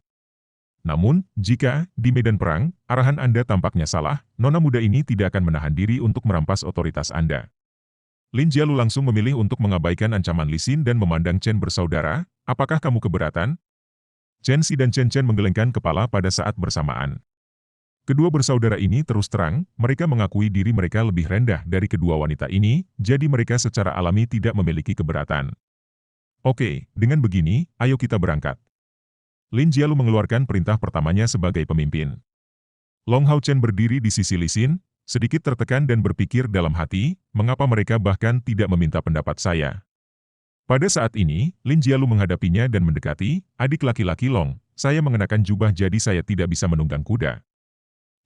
Namun, jika, di medan perang, arahan Anda tampaknya salah, nona muda ini tidak akan menahan diri untuk merampas otoritas Anda. Lin Jialu langsung memilih untuk mengabaikan ancaman Li Xin dan memandang Chen bersaudara, apakah kamu keberatan? Chen Xi dan Chen Chen menggelengkan kepala pada saat bersamaan. Kedua bersaudara ini terus terang, mereka mengakui diri mereka lebih rendah dari kedua wanita ini, jadi mereka secara alami tidak memiliki keberatan. Oke, dengan begini, ayo kita berangkat. Lin Jialu mengeluarkan perintah pertamanya sebagai pemimpin. Long Hao Chen berdiri di sisi Li Xin, sedikit tertekan dan berpikir dalam hati, mengapa mereka bahkan tidak meminta pendapat saya. Pada saat ini, Lin Jialu menghadapinya dan mendekati, adik laki-laki Long, saya mengenakan jubah jadi saya tidak bisa menunggang kuda.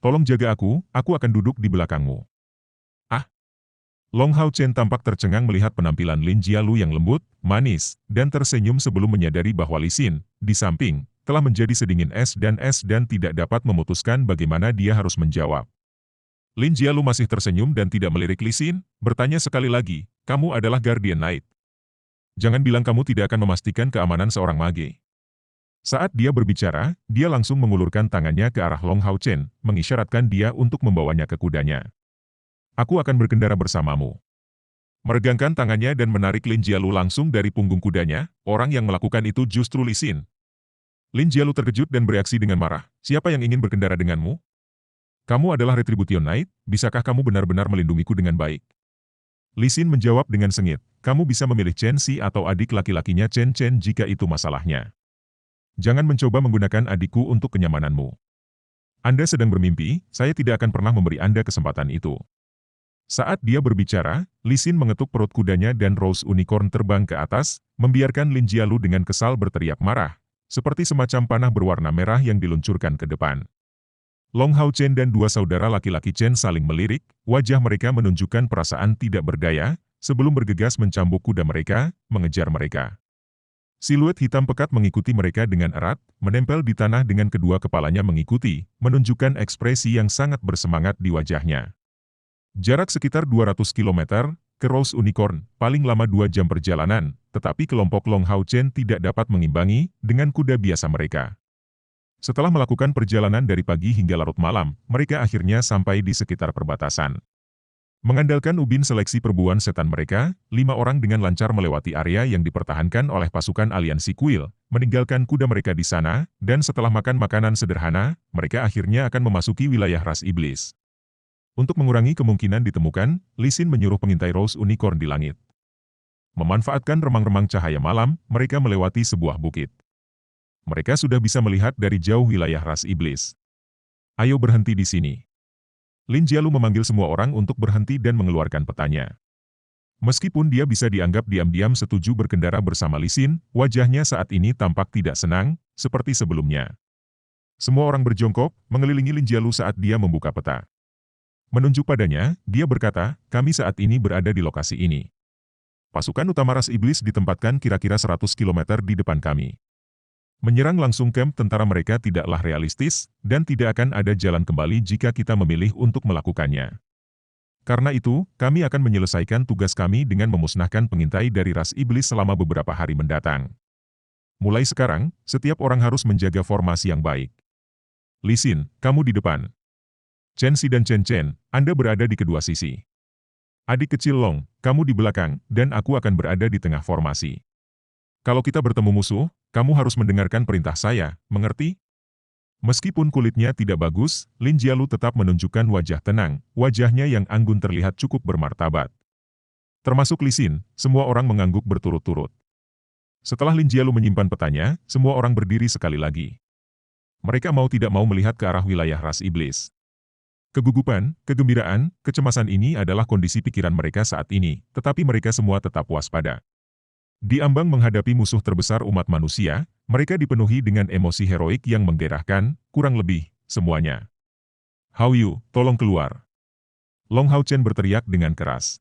Tolong jaga aku akan duduk di belakangmu. Ah! Long Hao Chen tampak tercengang melihat penampilan Lin Jialu yang lembut, manis, dan tersenyum sebelum menyadari bahwa Li Xin, di samping, telah menjadi sedingin es dan tidak dapat memutuskan bagaimana dia harus menjawab. Lin Jialu masih tersenyum dan tidak melirik Li Xin, bertanya sekali lagi, kamu adalah Guardian Knight. Jangan bilang kamu tidak akan memastikan keamanan seorang mage. Saat dia berbicara, dia langsung mengulurkan tangannya ke arah Long Hao Chen, mengisyaratkan dia untuk membawanya ke kudanya. Aku akan berkendara bersamamu. Meregangkan tangannya dan menarik Lin Jialu langsung dari punggung kudanya, orang yang melakukan itu justru Li Xin. Lin Jialu terkejut dan bereaksi dengan marah, siapa yang ingin berkendara denganmu? Kamu adalah Retribution Knight, bisakah kamu benar-benar melindungiku dengan baik? Li Xin menjawab dengan sengit, kamu bisa memilih Chen Xi atau adik laki-lakinya Chen Chen jika itu masalahnya. Jangan mencoba menggunakan adikku untuk kenyamananmu. Anda sedang bermimpi, saya tidak akan pernah memberi Anda kesempatan itu. Saat dia berbicara, Li Xin mengetuk perut kudanya dan Rose Unicorn terbang ke atas, membiarkan Lin Jialu dengan kesal berteriak marah, seperti semacam panah berwarna merah yang diluncurkan ke depan. Long Hao Chen dan dua saudara laki-laki Chen saling melirik, wajah mereka menunjukkan perasaan tidak berdaya, sebelum bergegas mencambuk kuda mereka, mengejar mereka. Siluet hitam pekat mengikuti mereka dengan erat, menempel di tanah dengan kedua kepalanya mengikuti, menunjukkan ekspresi yang sangat bersemangat di wajahnya. Jarak sekitar 200 km, ke Rose Unicorn, paling lama 2 jam perjalanan, tetapi kelompok Long Hao Chen tidak dapat mengimbangi dengan kuda biasa mereka. Setelah melakukan perjalanan dari pagi hingga larut malam, mereka akhirnya sampai di sekitar perbatasan. Mengandalkan ubin seleksi perburuan setan mereka, 5 orang dengan lancar melewati area yang dipertahankan oleh pasukan aliansi kuil, meninggalkan kuda mereka di sana, dan setelah makan makanan sederhana, mereka akhirnya akan memasuki wilayah ras iblis. Untuk mengurangi kemungkinan ditemukan, Li Xin menyuruh pengintai Rose Unicorn di langit. Memanfaatkan remang-remang cahaya malam, mereka melewati sebuah bukit. Mereka sudah bisa melihat dari jauh wilayah ras iblis. Ayo berhenti di sini. Lin Jialu memanggil semua orang untuk berhenti dan mengeluarkan petanya. Meskipun dia bisa dianggap diam-diam setuju berkendara bersama Li Xin, wajahnya saat ini tampak tidak senang, seperti sebelumnya. Semua orang berjongkok, mengelilingi Lin Jialu saat dia membuka peta. Menunjuk padanya, dia berkata, kami saat ini berada di lokasi ini. Pasukan utama ras iblis ditempatkan kira-kira 100 km di depan kami. Menyerang langsung kamp tentara mereka tidaklah realistis, dan tidak akan ada jalan kembali jika kita memilih untuk melakukannya. Karena itu, kami akan menyelesaikan tugas kami dengan memusnahkan pengintai dari ras iblis selama beberapa hari mendatang. Mulai sekarang, setiap orang harus menjaga formasi yang baik. Li Xin, kamu di depan. Chen Xi dan Chen Chen, Anda berada di kedua sisi. Adik kecil Long, kamu di belakang, dan aku akan berada di tengah formasi. Kalau kita bertemu musuh, kamu harus mendengarkan perintah saya, mengerti? Meskipun kulitnya tidak bagus, Lin Jialu tetap menunjukkan wajah tenang, wajahnya yang anggun terlihat cukup bermartabat. Termasuk Li Xin, semua orang mengangguk berturut-turut. Setelah Lin Jialu menyimpan petanya, semua orang berdiri sekali lagi. Mereka mau tidak mau melihat ke arah wilayah ras iblis. Kegugupan, kegembiraan, kecemasan ini adalah kondisi pikiran mereka saat ini, tetapi mereka semua tetap waspada. Di ambang menghadapi musuh terbesar umat manusia, mereka dipenuhi dengan emosi heroik yang menggerahkan, kurang lebih, semuanya. Hao Yu, tolong keluar. Long Hao Chen berteriak dengan keras.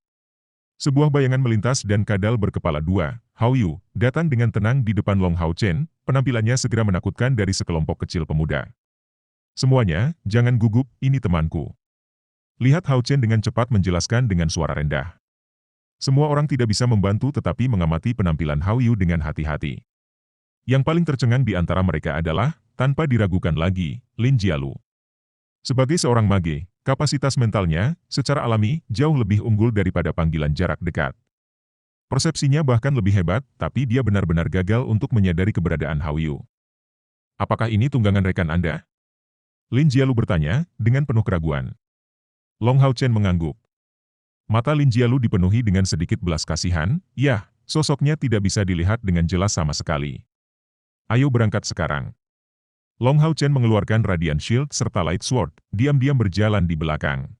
Sebuah bayangan melintas dan kadal berkepala dua, Hao Yu, datang dengan tenang di depan Long Hao Chen, penampilannya segera menakutkan dari sekelompok kecil pemuda. Semuanya, jangan gugup, ini temanku. Lihat Hao Chen dengan cepat menjelaskan dengan suara rendah. Semua orang tidak bisa membantu tetapi mengamati penampilan Hao Yu dengan hati-hati. Yang paling tercengang di antara mereka adalah, tanpa diragukan lagi, Lin Jialu. Sebagai seorang mage, kapasitas mentalnya, secara alami, jauh lebih unggul daripada panggilan jarak dekat. Persepsinya bahkan lebih hebat, tapi dia benar-benar gagal untuk menyadari keberadaan Hao Yu. Apakah ini tunggangan rekan Anda? Lin Jialu bertanya, dengan penuh keraguan. Long Hao Chen mengangguk. Mata Lin Jialu dipenuhi dengan sedikit belas kasihan, ya, sosoknya tidak bisa dilihat dengan jelas sama sekali. Ayo berangkat sekarang. Long Hao Chen mengeluarkan Radiant Shield serta Light Sword, diam-diam berjalan di belakang.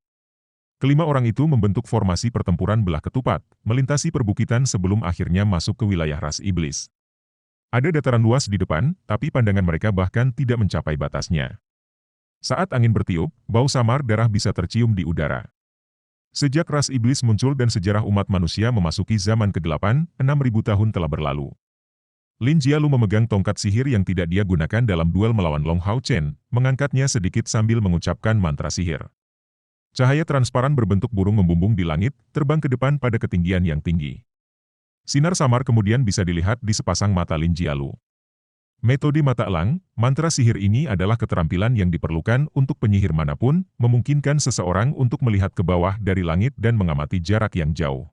Kelima orang itu membentuk formasi pertempuran belah ketupat, melintasi perbukitan sebelum akhirnya masuk ke wilayah ras iblis. Ada dataran luas di depan, tapi pandangan mereka bahkan tidak mencapai batasnya. Saat angin bertiup, bau samar darah bisa tercium di udara. Sejak ras iblis muncul dan sejarah umat manusia memasuki zaman kegelapan, 6.000 tahun telah berlalu. Lin Jialu memegang tongkat sihir yang tidak dia gunakan dalam duel melawan Long Hao Chen, mengangkatnya sedikit sambil mengucapkan mantra sihir. Cahaya transparan berbentuk burung membumbung di langit, terbang ke depan pada ketinggian yang tinggi. Sinar samar kemudian bisa dilihat di sepasang mata Lin Jialu. Metode mata elang, mantra sihir ini adalah keterampilan yang diperlukan untuk penyihir manapun, memungkinkan seseorang untuk melihat ke bawah dari langit dan mengamati jarak yang jauh.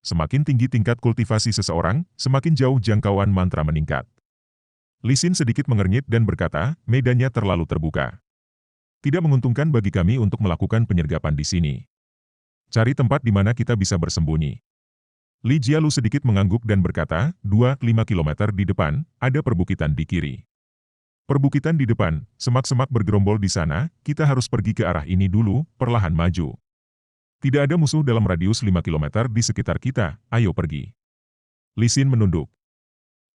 Semakin tinggi tingkat kultivasi seseorang, semakin jauh jangkauan mantra meningkat. Li Xin sedikit mengernyit dan berkata, medannya terlalu terbuka. Tidak menguntungkan bagi kami untuk melakukan penyergapan di sini. Cari tempat di mana kita bisa bersembunyi. Li Jialu sedikit mengangguk dan berkata, 2-5 kilometer di depan, ada perbukitan di kiri. Perbukitan di depan, semak-semak bergerombol di sana, kita harus pergi ke arah ini dulu, perlahan maju. Tidak ada musuh dalam radius 5 kilometer di sekitar kita, ayo pergi. Li Xin menunduk.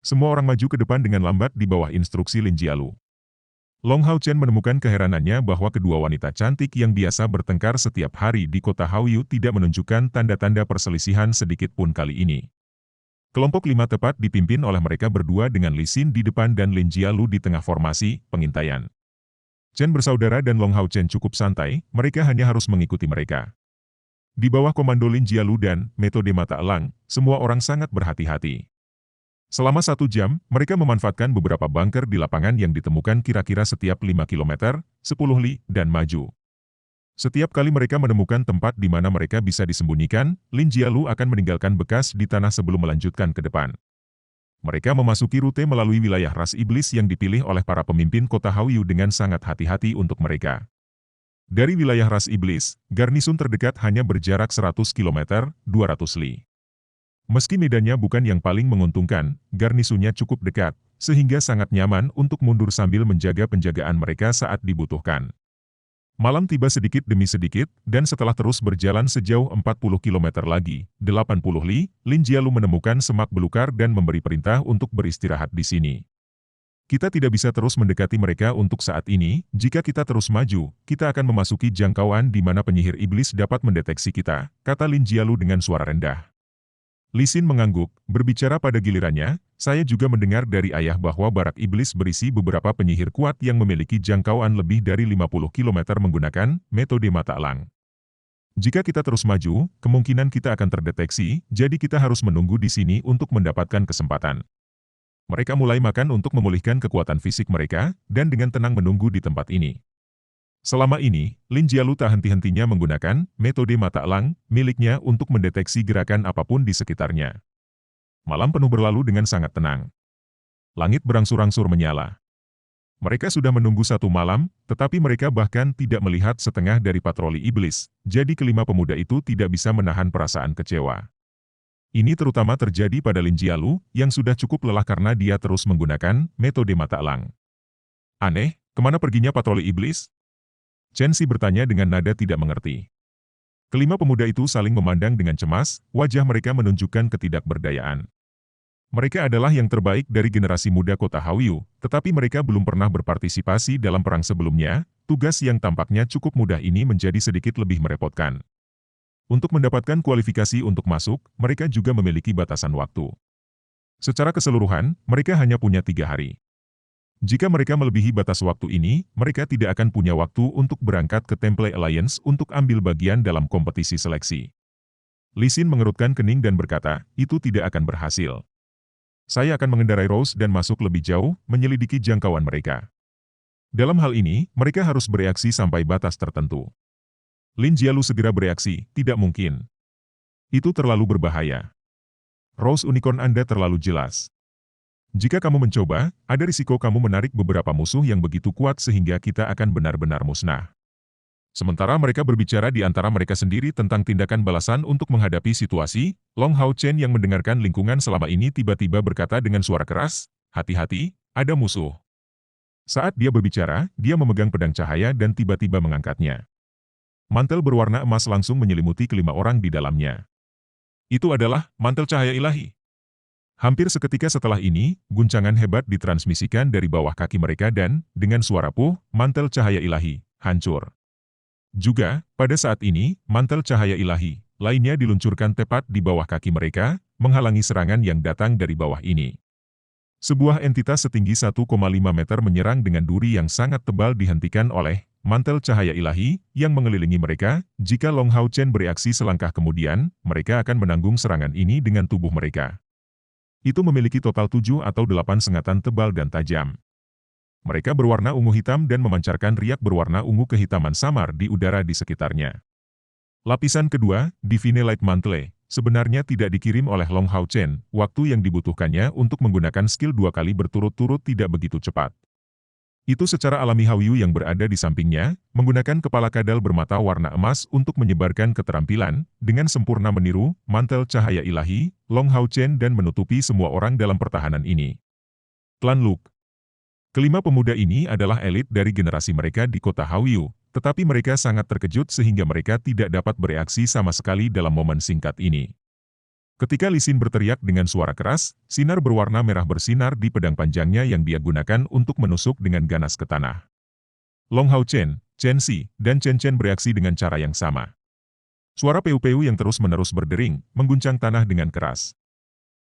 Semua orang maju ke depan dengan lambat di bawah instruksi Lin Jialu. Long Hao Chen menemukan keheranannya bahwa kedua wanita cantik yang biasa bertengkar setiap hari di kota Haoyu tidak menunjukkan tanda-tanda perselisihan sedikit pun kali ini. Kelompok 5 tepat dipimpin oleh mereka berdua dengan Li Xin di depan dan Lin Jialu di tengah formasi pengintaian. Chen bersaudara dan Long Hao Chen cukup santai, mereka hanya harus mengikuti mereka. Di bawah komando Lin Jialu dan metode mata elang, semua orang sangat berhati-hati. Selama 1 jam, mereka memanfaatkan beberapa bunker di lapangan yang ditemukan kira-kira setiap 5 km, 10 li, dan maju. Setiap kali mereka menemukan tempat di mana mereka bisa disembunyikan, Lin Jialu akan meninggalkan bekas di tanah sebelum melanjutkan ke depan. Mereka memasuki rute melalui wilayah ras iblis yang dipilih oleh para pemimpin kota Haoyu dengan sangat hati-hati untuk mereka. Dari wilayah ras iblis, garnisun terdekat hanya berjarak 100 km, 200 li. Meski medannya bukan yang paling menguntungkan, garnisunnya cukup dekat, sehingga sangat nyaman untuk mundur sambil menjaga penjagaan mereka saat dibutuhkan. Malam tiba sedikit demi sedikit, dan setelah terus berjalan sejauh 40 km lagi, 80 li, Lin Jialu menemukan semak belukar dan memberi perintah untuk beristirahat di sini. Kita tidak bisa terus mendekati mereka untuk saat ini, jika kita terus maju, kita akan memasuki jangkauan di mana penyihir iblis dapat mendeteksi kita, kata Lin Jialu dengan suara rendah. Li Xin mengangguk, berbicara pada gilirannya, saya juga mendengar dari ayah bahwa barak iblis berisi beberapa penyihir kuat yang memiliki jangkauan lebih dari 50 km menggunakan metode mata elang. Jika kita terus maju, kemungkinan kita akan terdeteksi, jadi kita harus menunggu di sini untuk mendapatkan kesempatan. Mereka mulai makan untuk memulihkan kekuatan fisik mereka, dan dengan tenang menunggu di tempat ini. Selama ini, Lin Jialu tak henti-hentinya menggunakan metode mata elang miliknya untuk mendeteksi gerakan apapun di sekitarnya. Malam penuh berlalu dengan sangat tenang. Langit berangsur-angsur menyala. Mereka sudah menunggu 1 malam, tetapi mereka bahkan tidak melihat setengah dari patroli iblis, jadi kelima pemuda itu tidak bisa menahan perasaan kecewa. Ini terutama terjadi pada Lin Jialu, yang sudah cukup lelah karena dia terus menggunakan metode mata elang. Aneh, kemana perginya patroli iblis? Chen Xi bertanya dengan nada tidak mengerti. Kelima pemuda itu saling memandang dengan cemas, wajah mereka menunjukkan ketidakberdayaan. Mereka adalah yang terbaik dari generasi muda kota Haoyu, tetapi mereka belum pernah berpartisipasi dalam perang sebelumnya, tugas yang tampaknya cukup mudah ini menjadi sedikit lebih merepotkan. Untuk mendapatkan kualifikasi untuk masuk, mereka juga memiliki batasan waktu. Secara keseluruhan, mereka hanya punya 3 hari. Jika mereka melebihi batas waktu ini, mereka tidak akan punya waktu untuk berangkat ke Temple Alliance untuk ambil bagian dalam kompetisi seleksi. Li Xin mengerutkan kening dan berkata, itu tidak akan berhasil. Saya akan mengendarai Rose dan masuk lebih jauh, menyelidiki jangkauan mereka. Dalam hal ini, mereka harus bereaksi sampai batas tertentu. Lin Jialu segera bereaksi, tidak mungkin. Itu terlalu berbahaya. Rose unicorn Anda terlalu jelas. Jika kamu mencoba, ada risiko kamu menarik beberapa musuh yang begitu kuat sehingga kita akan benar-benar musnah. Sementara mereka berbicara di antara mereka sendiri tentang tindakan balasan untuk menghadapi situasi, Long Hao Chen yang mendengarkan lingkungan selama ini tiba-tiba berkata dengan suara keras, hati-hati, ada musuh. Saat dia berbicara, dia memegang pedang cahaya dan tiba-tiba mengangkatnya. Mantel berwarna emas langsung menyelimuti kelima orang di dalamnya. Itu adalah mantel cahaya ilahi. Hampir seketika setelah ini, guncangan hebat ditransmisikan dari bawah kaki mereka dan, dengan suara puh, mantel cahaya ilahi, hancur. Juga, pada saat ini, mantel cahaya ilahi lainnya diluncurkan tepat di bawah kaki mereka, menghalangi serangan yang datang dari bawah ini. Sebuah entitas setinggi 1,5 meter menyerang dengan duri yang sangat tebal dihentikan oleh mantel cahaya ilahi yang mengelilingi mereka. Jika Long Hao Chen bereaksi selangkah kemudian, mereka akan menanggung serangan ini dengan tubuh mereka. Itu memiliki total 7 atau 8 sengatan tebal dan tajam. Mereka berwarna ungu hitam dan memancarkan riak berwarna ungu kehitaman samar di udara di sekitarnya. Lapisan kedua, Divine Light Mantle, sebenarnya tidak dikirim oleh Long Hao Chen, waktu yang dibutuhkannya untuk menggunakan skill 2 kali berturut-turut tidak begitu cepat. Itu secara alami Hao Yu yang berada di sampingnya, menggunakan kepala kadal bermata warna emas untuk menyebarkan keterampilan, dengan sempurna meniru mantel cahaya ilahi, Long Hao Chen dan menutupi semua orang dalam pertahanan ini. Klan Luk. Kelima pemuda ini adalah elit dari generasi mereka di kota Hao Yu, tetapi mereka sangat terkejut sehingga mereka tidak dapat bereaksi sama sekali dalam momen singkat ini. Ketika Li Xin berteriak dengan suara keras, sinar berwarna merah bersinar di pedang panjangnya yang dia gunakan untuk menusuk dengan ganas ke tanah. Long Hao Chen, Chen Xi, dan Chen Chen bereaksi dengan cara yang sama. Suara peu-peu yang terus-menerus berdering, mengguncang tanah dengan keras.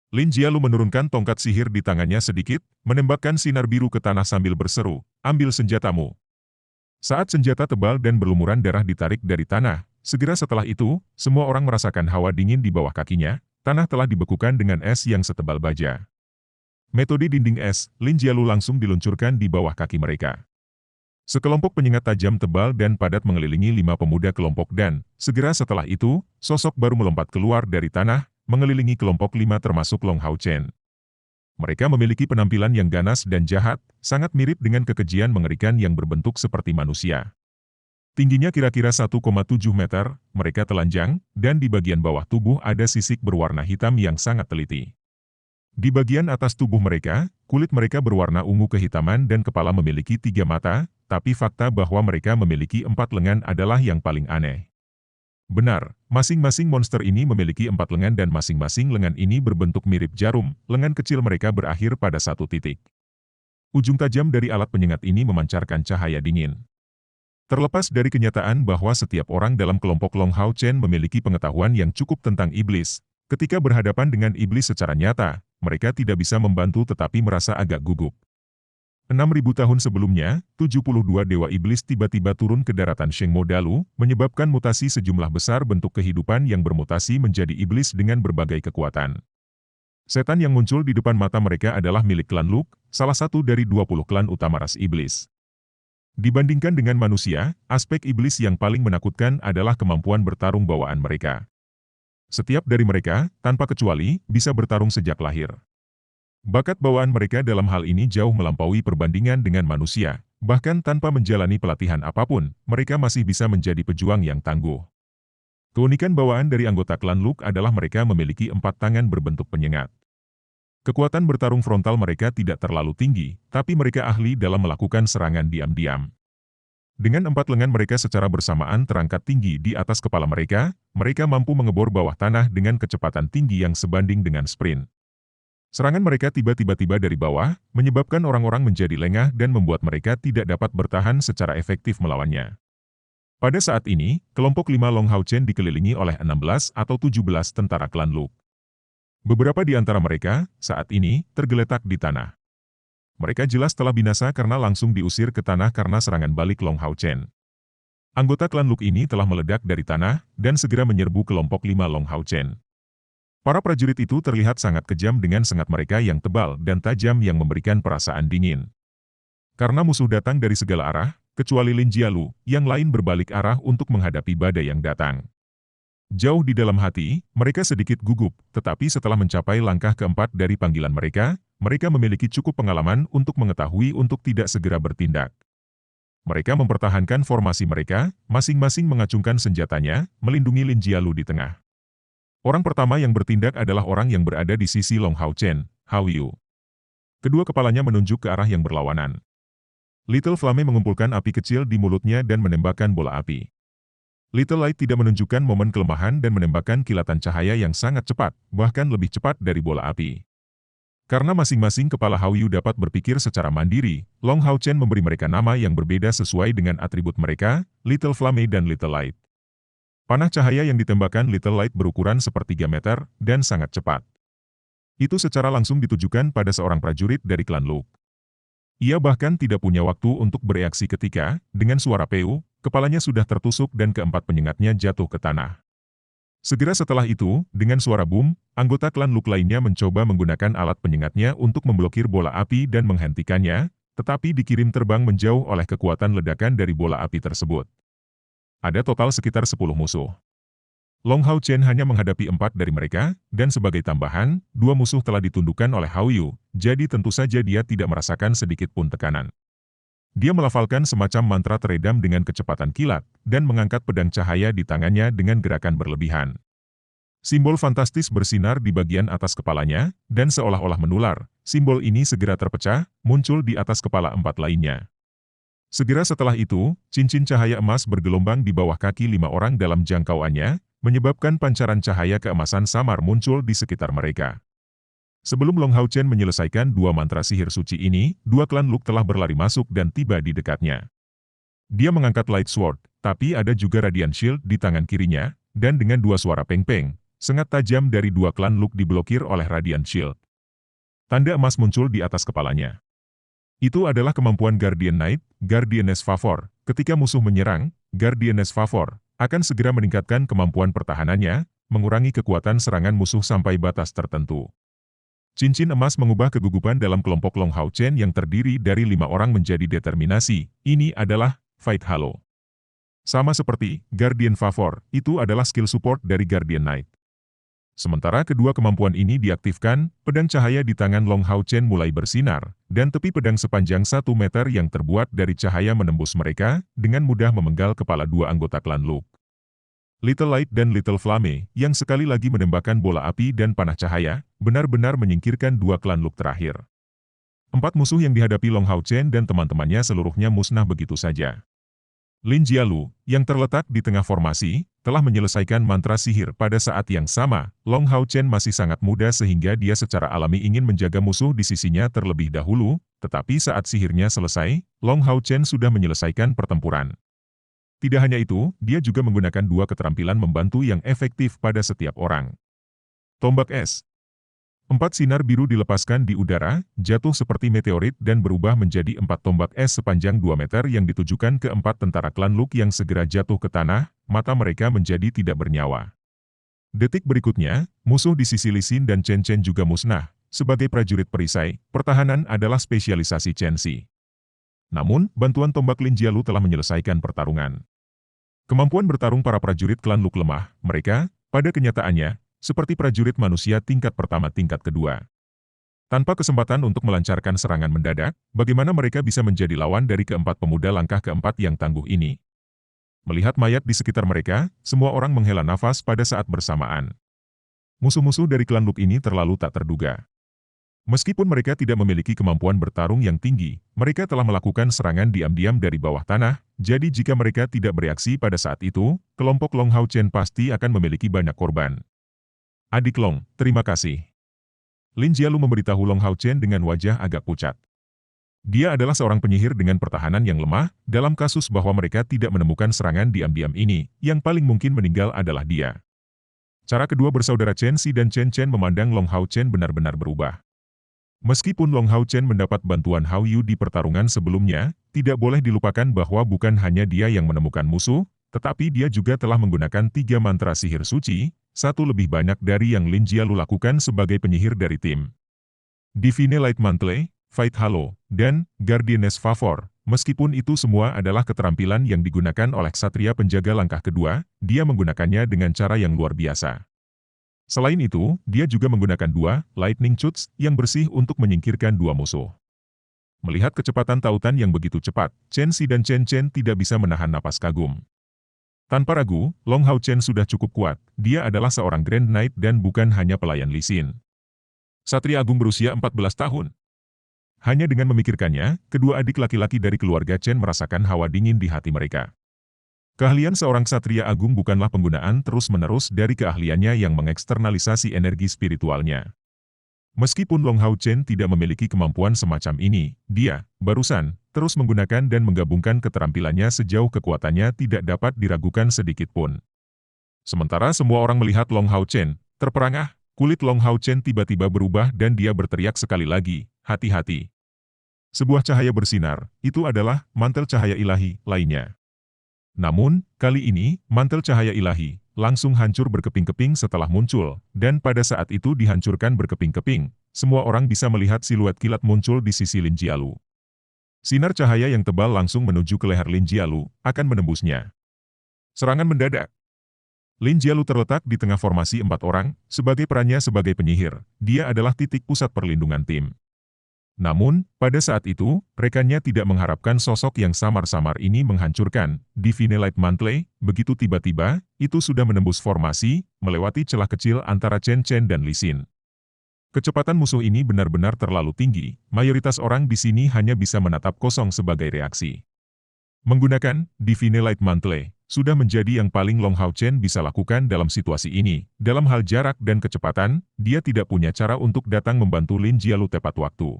Lin Jialu menurunkan tongkat sihir di tangannya sedikit, menembakkan sinar biru ke tanah sambil berseru, "Ambil senjatamu." Saat senjata tebal dan berlumuran darah ditarik dari tanah, segera setelah itu, semua orang merasakan hawa dingin di bawah kakinya. Tanah telah dibekukan dengan es yang setebal baja. Metode dinding es, Lin Jialu langsung diluncurkan di bawah kaki mereka. Sekelompok penyengat tajam tebal dan padat mengelilingi 5 pemuda kelompok dan, segera setelah itu, sosok baru melompat keluar dari tanah, mengelilingi kelompok 5 termasuk Long Hao Chen. Mereka memiliki penampilan yang ganas dan jahat, sangat mirip dengan kekejian mengerikan yang berbentuk seperti manusia. Tingginya kira-kira 1,7 meter, mereka telanjang, dan di bagian bawah tubuh ada sisik berwarna hitam yang sangat teliti. Di bagian atas tubuh mereka, kulit mereka berwarna ungu kehitaman dan kepala memiliki 3 mata, tapi fakta bahwa mereka memiliki 4 lengan adalah yang paling aneh. Benar, masing-masing monster ini memiliki 4 lengan dan masing-masing lengan ini berbentuk mirip jarum, lengan kecil mereka berakhir pada satu titik. Ujung tajam dari alat penyengat ini memancarkan cahaya dingin. Terlepas dari kenyataan bahwa setiap orang dalam kelompok Long Hao Chen memiliki pengetahuan yang cukup tentang iblis, ketika berhadapan dengan iblis secara nyata, mereka tidak bisa membantu tetapi merasa agak gugup. 6.000 tahun sebelumnya, 72 dewa iblis tiba-tiba turun ke daratan Shengmo Dalu, menyebabkan mutasi sejumlah besar bentuk kehidupan yang bermutasi menjadi iblis dengan berbagai kekuatan. Setan yang muncul di depan mata mereka adalah milik klan Luk, salah satu dari 20 klan utama ras iblis. Dibandingkan dengan manusia, aspek iblis yang paling menakutkan adalah kemampuan bertarung bawaan mereka. Setiap dari mereka, tanpa kecuali, bisa bertarung sejak lahir. Bakat bawaan mereka dalam hal ini jauh melampaui perbandingan dengan manusia, bahkan tanpa menjalani pelatihan apapun, mereka masih bisa menjadi pejuang yang tangguh. Keunikan bawaan dari anggota klan Luk adalah mereka memiliki 4 tangan berbentuk penyengat. Kekuatan bertarung frontal mereka tidak terlalu tinggi, tapi mereka ahli dalam melakukan serangan diam-diam. Dengan 4 lengan mereka secara bersamaan terangkat tinggi di atas kepala mereka, mereka mampu mengebor bawah tanah dengan kecepatan tinggi yang sebanding dengan sprint. Serangan mereka tiba-tiba dari bawah, menyebabkan orang-orang menjadi lengah dan membuat mereka tidak dapat bertahan secara efektif melawannya. Pada saat ini, kelompok 5 Long Hao Chen dikelilingi oleh 16 atau 17 tentara klan Luk. Beberapa di antara mereka, saat ini, tergeletak di tanah. Mereka jelas telah binasa karena langsung diusir ke tanah karena serangan balik Long Hao Chen. Anggota klan Luk ini telah meledak dari tanah, dan segera menyerbu kelompok 5 Long Hao Chen. Para prajurit itu terlihat sangat kejam dengan sengat mereka yang tebal dan tajam yang memberikan perasaan dingin. Karena musuh datang dari segala arah, kecuali Lin Jialu, yang lain berbalik arah untuk menghadapi badai yang datang. Jauh di dalam hati, mereka sedikit gugup, tetapi setelah mencapai langkah keempat dari panggilan mereka, mereka memiliki cukup pengalaman untuk mengetahui untuk tidak segera bertindak. Mereka mempertahankan formasi mereka, masing-masing mengacungkan senjatanya, melindungi Lin Jialu di tengah. Orang pertama yang bertindak adalah orang yang berada di sisi Long Hao Chen, Hao Yu. Kedua kepalanya menunjuk ke arah yang berlawanan. Little Flame mengumpulkan api kecil di mulutnya dan menembakkan bola api. Little Light tidak menunjukkan momen kelemahan dan menembakkan kilatan cahaya yang sangat cepat, bahkan lebih cepat dari bola api. Karena masing-masing kepala Hao Yu dapat berpikir secara mandiri, Long Hao Chen memberi mereka nama yang berbeda sesuai dengan atribut mereka, Little Flame dan Little Light. Panah cahaya yang ditembakkan Little Light berukuran sepertiga meter, dan sangat cepat. Itu secara langsung ditujukan pada seorang prajurit dari klan Luk. Ia bahkan tidak punya waktu untuk bereaksi ketika, dengan suara peu, kepalanya sudah tertusuk dan keempat penyengatnya jatuh ke tanah. Segera setelah itu, dengan suara boom, anggota klan Luk lainnya mencoba menggunakan alat penyengatnya untuk memblokir bola api dan menghentikannya, tetapi dikirim terbang menjauh oleh kekuatan ledakan dari bola api tersebut. Ada total sekitar 10 musuh. Long Hao Chen hanya menghadapi 4 dari mereka, dan sebagai tambahan, 2 musuh telah ditundukkan oleh Hao Yu, jadi tentu saja dia tidak merasakan sedikit pun tekanan. Dia melafalkan semacam mantra teredam dengan kecepatan kilat, dan mengangkat pedang cahaya di tangannya dengan gerakan berlebihan. Simbol fantastis bersinar di bagian atas kepalanya, dan seolah-olah menular, simbol ini segera terpecah, muncul di atas kepala 4 lainnya. Segera setelah itu, cincin cahaya emas bergelombang di bawah kaki 5 orang dalam jangkauannya, menyebabkan pancaran cahaya keemasan samar muncul di sekitar mereka. Sebelum Long Hao Chen menyelesaikan 2 mantra sihir suci ini, 2 klan Luk telah berlari masuk dan tiba di dekatnya. Dia mengangkat Light Sword, tapi ada juga Radiant Shield di tangan kirinya, dan dengan 2 suara peng-peng, sengat tajam dari 2 klan Luk diblokir oleh Radiant Shield. Tanda emas muncul di atas kepalanya. Itu adalah kemampuan Guardian Knight, Guardianess Favor. Ketika musuh menyerang, Guardianess Favor akan segera meningkatkan kemampuan pertahanannya, mengurangi kekuatan serangan musuh sampai batas tertentu. Cincin emas mengubah kegugupan dalam kelompok Long Hao Chen yang terdiri dari 5 orang menjadi determinasi. Ini adalah Fight Halo. Sama seperti Guardian Favor, itu adalah skill support dari Guardian Knight. Sementara kedua kemampuan ini diaktifkan, pedang cahaya di tangan Long Hao Chen mulai bersinar, dan tepi pedang sepanjang 1 meter yang terbuat dari cahaya menembus mereka, dengan mudah memenggal kepala 2 anggota klan Luk. Little Light dan Little Flame, yang sekali lagi menembakkan bola api dan panah cahaya, benar-benar menyingkirkan 2 klan Luk terakhir. 4 musuh yang dihadapi Long Hao Chen dan teman-temannya seluruhnya musnah begitu saja. Lin Jialu, yang terletak di tengah formasi, telah menyelesaikan mantra sihir pada saat yang sama. Long Hao Chen masih sangat muda sehingga dia secara alami ingin menjaga musuh di sisinya terlebih dahulu, tetapi saat sihirnya selesai, Long Hao Chen sudah menyelesaikan pertempuran. Tidak hanya itu, dia juga menggunakan 2 keterampilan membantu yang efektif pada setiap orang. Tombak es. 4 sinar biru dilepaskan di udara, jatuh seperti meteorit dan berubah menjadi 4 tombak es sepanjang 2 meter yang ditujukan ke 4 tentara klan Luk yang segera jatuh ke tanah, mata mereka menjadi tidak bernyawa. Detik berikutnya, musuh di sisi Li Xin dan Chen Chen juga musnah. Sebagai prajurit perisai, pertahanan adalah spesialisasi Chen Xi. Namun, bantuan tombak Lin Jialu telah menyelesaikan pertarungan. Kemampuan bertarung para prajurit klan Luk lemah, mereka, pada kenyataannya, seperti prajurit manusia tingkat pertama tingkat kedua. Tanpa kesempatan untuk melancarkan serangan mendadak, bagaimana mereka bisa menjadi lawan dari keempat pemuda langkah keempat yang tangguh ini? Melihat mayat di sekitar mereka, semua orang menghela nafas pada saat bersamaan. Musuh-musuh dari klan Luk ini terlalu tak terduga. Meskipun mereka tidak memiliki kemampuan bertarung yang tinggi, mereka telah melakukan serangan diam-diam dari bawah tanah, jadi jika mereka tidak bereaksi pada saat itu, kelompok Long Hao Chen pasti akan memiliki banyak korban. Adik Long, terima kasih. Lin Jialu memberitahu Long Hao Chen dengan wajah agak pucat. Dia adalah seorang penyihir dengan pertahanan yang lemah, dalam kasus bahwa mereka tidak menemukan serangan diam-diam ini, yang paling mungkin meninggal adalah dia. Cara kedua bersaudara Chen Xi dan Chen Chen memandang Long Hao Chen benar-benar berubah. Meskipun Long Hao Chen mendapat bantuan Hao Yu di pertarungan sebelumnya, tidak boleh dilupakan bahwa bukan hanya dia yang menemukan musuh, tetapi dia juga telah menggunakan 3 mantra sihir suci, 1 lebih banyak dari yang Lin Jialu lakukan sebagai penyihir dari tim. Divine Light Mantle, Fight Halo, dan Guardianess Favor. Meskipun itu semua adalah keterampilan yang digunakan oleh ksatria penjaga langkah kedua, dia menggunakannya dengan cara yang luar biasa. Selain itu, dia juga menggunakan 2 Lightning Shots yang bersih untuk menyingkirkan 2 musuh. Melihat kecepatan tautan yang begitu cepat, Chen Xi dan Chen Chen tidak bisa menahan napas kagum. Tanpa ragu, Long Hao Chen sudah cukup kuat. Dia adalah seorang Grand Knight dan bukan hanya pelayan Li Xin. Satria Agung berusia 14 tahun. Hanya dengan memikirkannya, kedua adik laki-laki dari keluarga Chen merasakan hawa dingin di hati mereka. Keahlian seorang Ksatria Agung bukanlah penggunaan terus-menerus dari keahliannya yang mengeksternalisasi energi spiritualnya. Meskipun Long Hao Chen tidak memiliki kemampuan semacam ini, dia, barusan, terus menggunakan dan menggabungkan keterampilannya sejauh kekuatannya tidak dapat diragukan sedikit pun. Sementara semua orang melihat Long Hao Chen, terperangah, kulit Long Hao Chen tiba-tiba berubah dan dia berteriak sekali lagi, hati-hati. Sebuah cahaya bersinar, itu adalah mantel cahaya ilahi lainnya. Namun, kali ini, mantel cahaya ilahi langsung hancur berkeping-keping setelah muncul, dan pada saat itu dihancurkan berkeping-keping, semua orang bisa melihat siluet kilat muncul di sisi Lin Jialu. Sinar cahaya yang tebal langsung menuju ke leher Lin Jialu, akan menembusnya. Serangan mendadak. Lin Jialu terletak di tengah formasi 4 orang, sebagai perannya sebagai penyihir, dia adalah titik pusat perlindungan tim. Namun, pada saat itu, rekannya tidak mengharapkan sosok yang samar-samar ini menghancurkan Divine Light Mantle. Begitu tiba-tiba, itu sudah menembus formasi, melewati celah kecil antara Chen Chen dan Lee Sin. Kecepatan musuh ini benar-benar terlalu tinggi, mayoritas orang di sini hanya bisa menatap kosong sebagai reaksi. Menggunakan Divine Light Mantle, sudah menjadi yang paling Long Hao Chen bisa lakukan dalam situasi ini. Dalam hal jarak dan kecepatan, dia tidak punya cara untuk datang membantu Lin Jialu tepat waktu.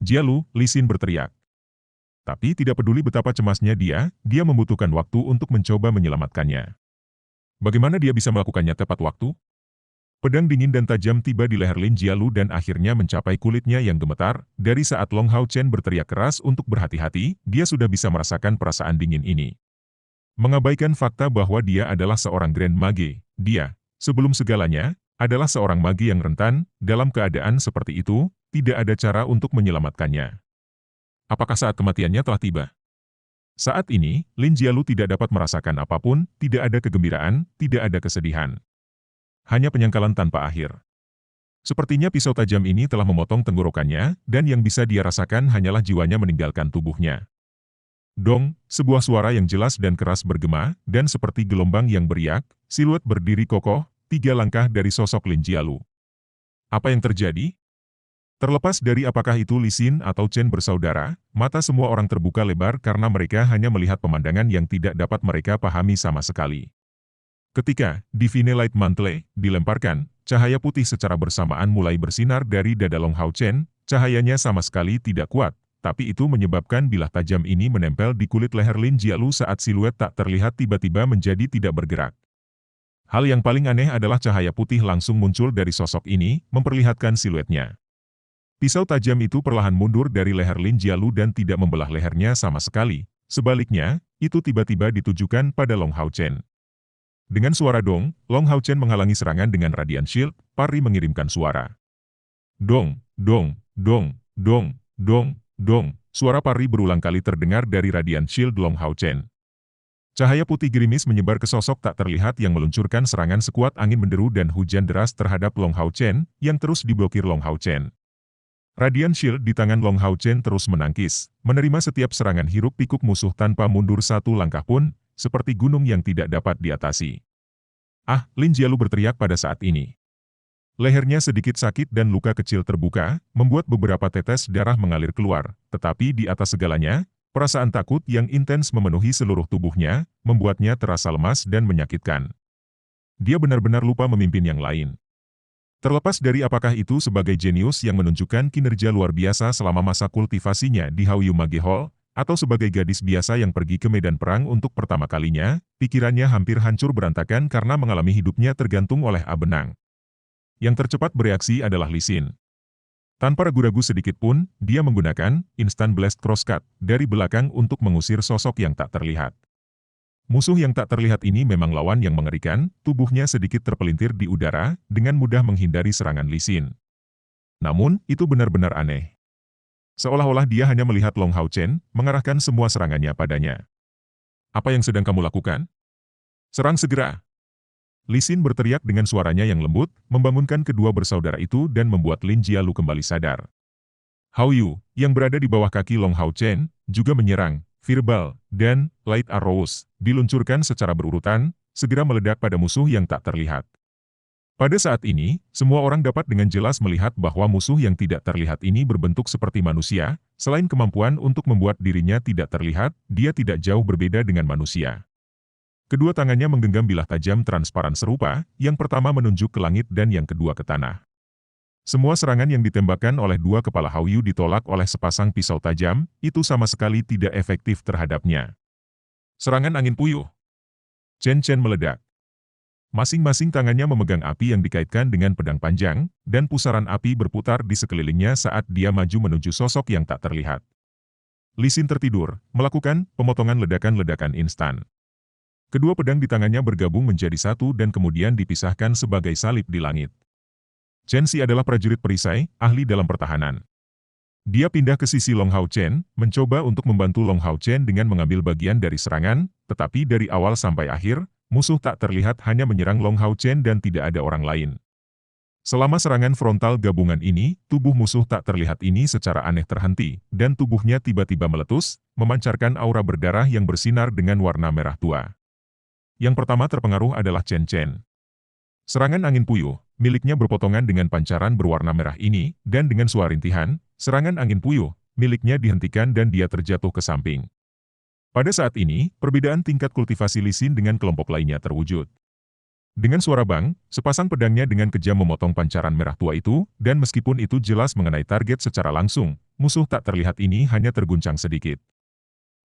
"Jialu," Lee Sin berteriak. Tapi tidak peduli betapa cemasnya dia membutuhkan waktu untuk mencoba menyelamatkannya. Bagaimana dia bisa melakukannya tepat waktu? Pedang dingin dan tajam tiba di leher Lin Jialu dan akhirnya mencapai kulitnya yang gemetar. Dari saat Long Hao Chen berteriak keras untuk berhati-hati, dia sudah bisa merasakan perasaan dingin ini. Mengabaikan fakta bahwa dia adalah seorang Grand Mage, dia, sebelum segalanya, adalah seorang mage yang rentan. Dalam keadaan seperti itu, tidak ada cara untuk menyelamatkannya. Apakah saat kematiannya telah tiba? Saat ini, Lin Jialu tidak dapat merasakan apapun, tidak ada kegembiraan, tidak ada kesedihan. Hanya penyangkalan tanpa akhir. Sepertinya pisau tajam ini telah memotong tenggorokannya, dan yang bisa dia rasakan hanyalah jiwanya meninggalkan tubuhnya. Dong, sebuah suara yang jelas dan keras bergema, dan seperti gelombang yang beriak, siluet berdiri kokoh, 3 langkah dari sosok Lin Jialu. Apa yang terjadi? Terlepas dari apakah itu Lee Sin atau Chen bersaudara, mata semua orang terbuka lebar karena mereka hanya melihat pemandangan yang tidak dapat mereka pahami sama sekali. Ketika Divine Light Mantle dilemparkan, cahaya putih secara bersamaan mulai bersinar dari dada Long Hao Chen. Cahayanya sama sekali tidak kuat, tapi itu menyebabkan bilah tajam ini menempel di kulit leher Lin Jialu saat siluet tak terlihat tiba-tiba menjadi tidak bergerak. Hal yang paling aneh adalah cahaya putih langsung muncul dari sosok ini, memperlihatkan siluetnya. Pisau tajam itu perlahan mundur dari leher Lin Jialu dan tidak membelah lehernya sama sekali. Sebaliknya, itu tiba-tiba ditujukan pada Long Hao Chen. Dengan suara dong, Long Hao Chen menghalangi serangan dengan Radiant Shield. Parry mengirimkan suara. Dong, dong, dong, dong, dong, dong. Suara Parry berulang kali terdengar dari Radiant Shield Long Hao Chen. Cahaya putih gerimis menyebar ke sosok tak terlihat yang meluncurkan serangan sekuat angin menderu dan hujan deras terhadap Long Hao Chen, yang terus diblokir Long Hao Chen. Radiant Shield di tangan Long Hao Chen terus menangkis, menerima setiap serangan hiruk-pikuk musuh tanpa mundur satu langkah pun, seperti gunung yang tidak dapat diatasi. "Ah!" Lin Jialu berteriak pada saat ini. Lehernya sedikit sakit dan luka kecil terbuka, membuat beberapa tetes darah mengalir keluar, tetapi di atas segalanya, perasaan takut yang intens memenuhi seluruh tubuhnya, membuatnya terasa lemas dan menyakitkan. Dia benar-benar lupa memimpin yang lain. Terlepas dari apakah itu sebagai jenius yang menunjukkan kinerja luar biasa selama masa kultivasinya di Haoyu Mage Hall, atau sebagai gadis biasa yang pergi ke medan perang untuk pertama kalinya, pikirannya hampir hancur berantakan karena mengalami hidupnya tergantung oleh benang. Yang tercepat bereaksi adalah Lee Sin. Tanpa ragu-ragu sedikit pun, dia menggunakan Instant Blast Crosscut dari belakang untuk mengusir sosok yang tak terlihat. Musuh yang tak terlihat ini memang lawan yang mengerikan, tubuhnya sedikit terpelintir di udara, dengan mudah menghindari serangan Lee Sin. Namun, itu benar-benar aneh. Seolah-olah dia hanya melihat Long Hao Chen, mengarahkan semua serangannya padanya. "Apa yang sedang kamu lakukan? Serang segera!" Lee Sin berteriak dengan suaranya yang lembut, membangunkan kedua bersaudara itu dan membuat Lin Jialu kembali sadar. Haoyu, yang berada di bawah kaki Long Hao Chen, juga menyerang. Fireball dan Light Arrows diluncurkan secara berurutan, segera meledak pada musuh yang tak terlihat. Pada saat ini, semua orang dapat dengan jelas melihat bahwa musuh yang tidak terlihat ini berbentuk seperti manusia. Selain kemampuan untuk membuat dirinya tidak terlihat, dia tidak jauh berbeda dengan manusia. Kedua tangannya menggenggam bilah tajam transparan serupa, yang pertama menunjuk ke langit dan yang kedua ke tanah. Semua serangan yang ditembakkan oleh dua kepala Haoyu ditolak oleh sepasang pisau tajam, itu sama sekali tidak efektif terhadapnya. Serangan angin puyuh. Chen Chen meledak. Masing-masing tangannya memegang api yang dikaitkan dengan pedang panjang, dan pusaran api berputar di sekelilingnya saat dia maju menuju sosok yang tak terlihat. Lee Sin tertidur, melakukan pemotongan ledakan-ledakan instan. Kedua pedang di tangannya bergabung menjadi satu dan kemudian dipisahkan sebagai salib di langit. Chen Xi adalah prajurit perisai, ahli dalam pertahanan. Dia pindah ke sisi Long Hao Chen, mencoba untuk membantu Long Hao Chen dengan mengambil bagian dari serangan, tetapi dari awal sampai akhir, musuh tak terlihat hanya menyerang Long Hao Chen dan tidak ada orang lain. Selama serangan frontal gabungan ini, tubuh musuh tak terlihat ini secara aneh terhenti, dan tubuhnya tiba-tiba meletus, memancarkan aura berdarah yang bersinar dengan warna merah tua. Yang pertama terpengaruh adalah Chen Chen. Serangan angin puyuh, miliknya berpotongan dengan pancaran berwarna merah ini, dan dengan suara rintihan, serangan angin puyuh, miliknya dihentikan dan dia terjatuh ke samping. Pada saat ini, perbedaan tingkat kultivasi Lee Sin dengan kelompok lainnya terwujud. Dengan suara bang, sepasang pedangnya dengan kejam memotong pancaran merah tua itu, dan meskipun itu jelas mengenai target secara langsung, musuh tak terlihat ini hanya terguncang sedikit.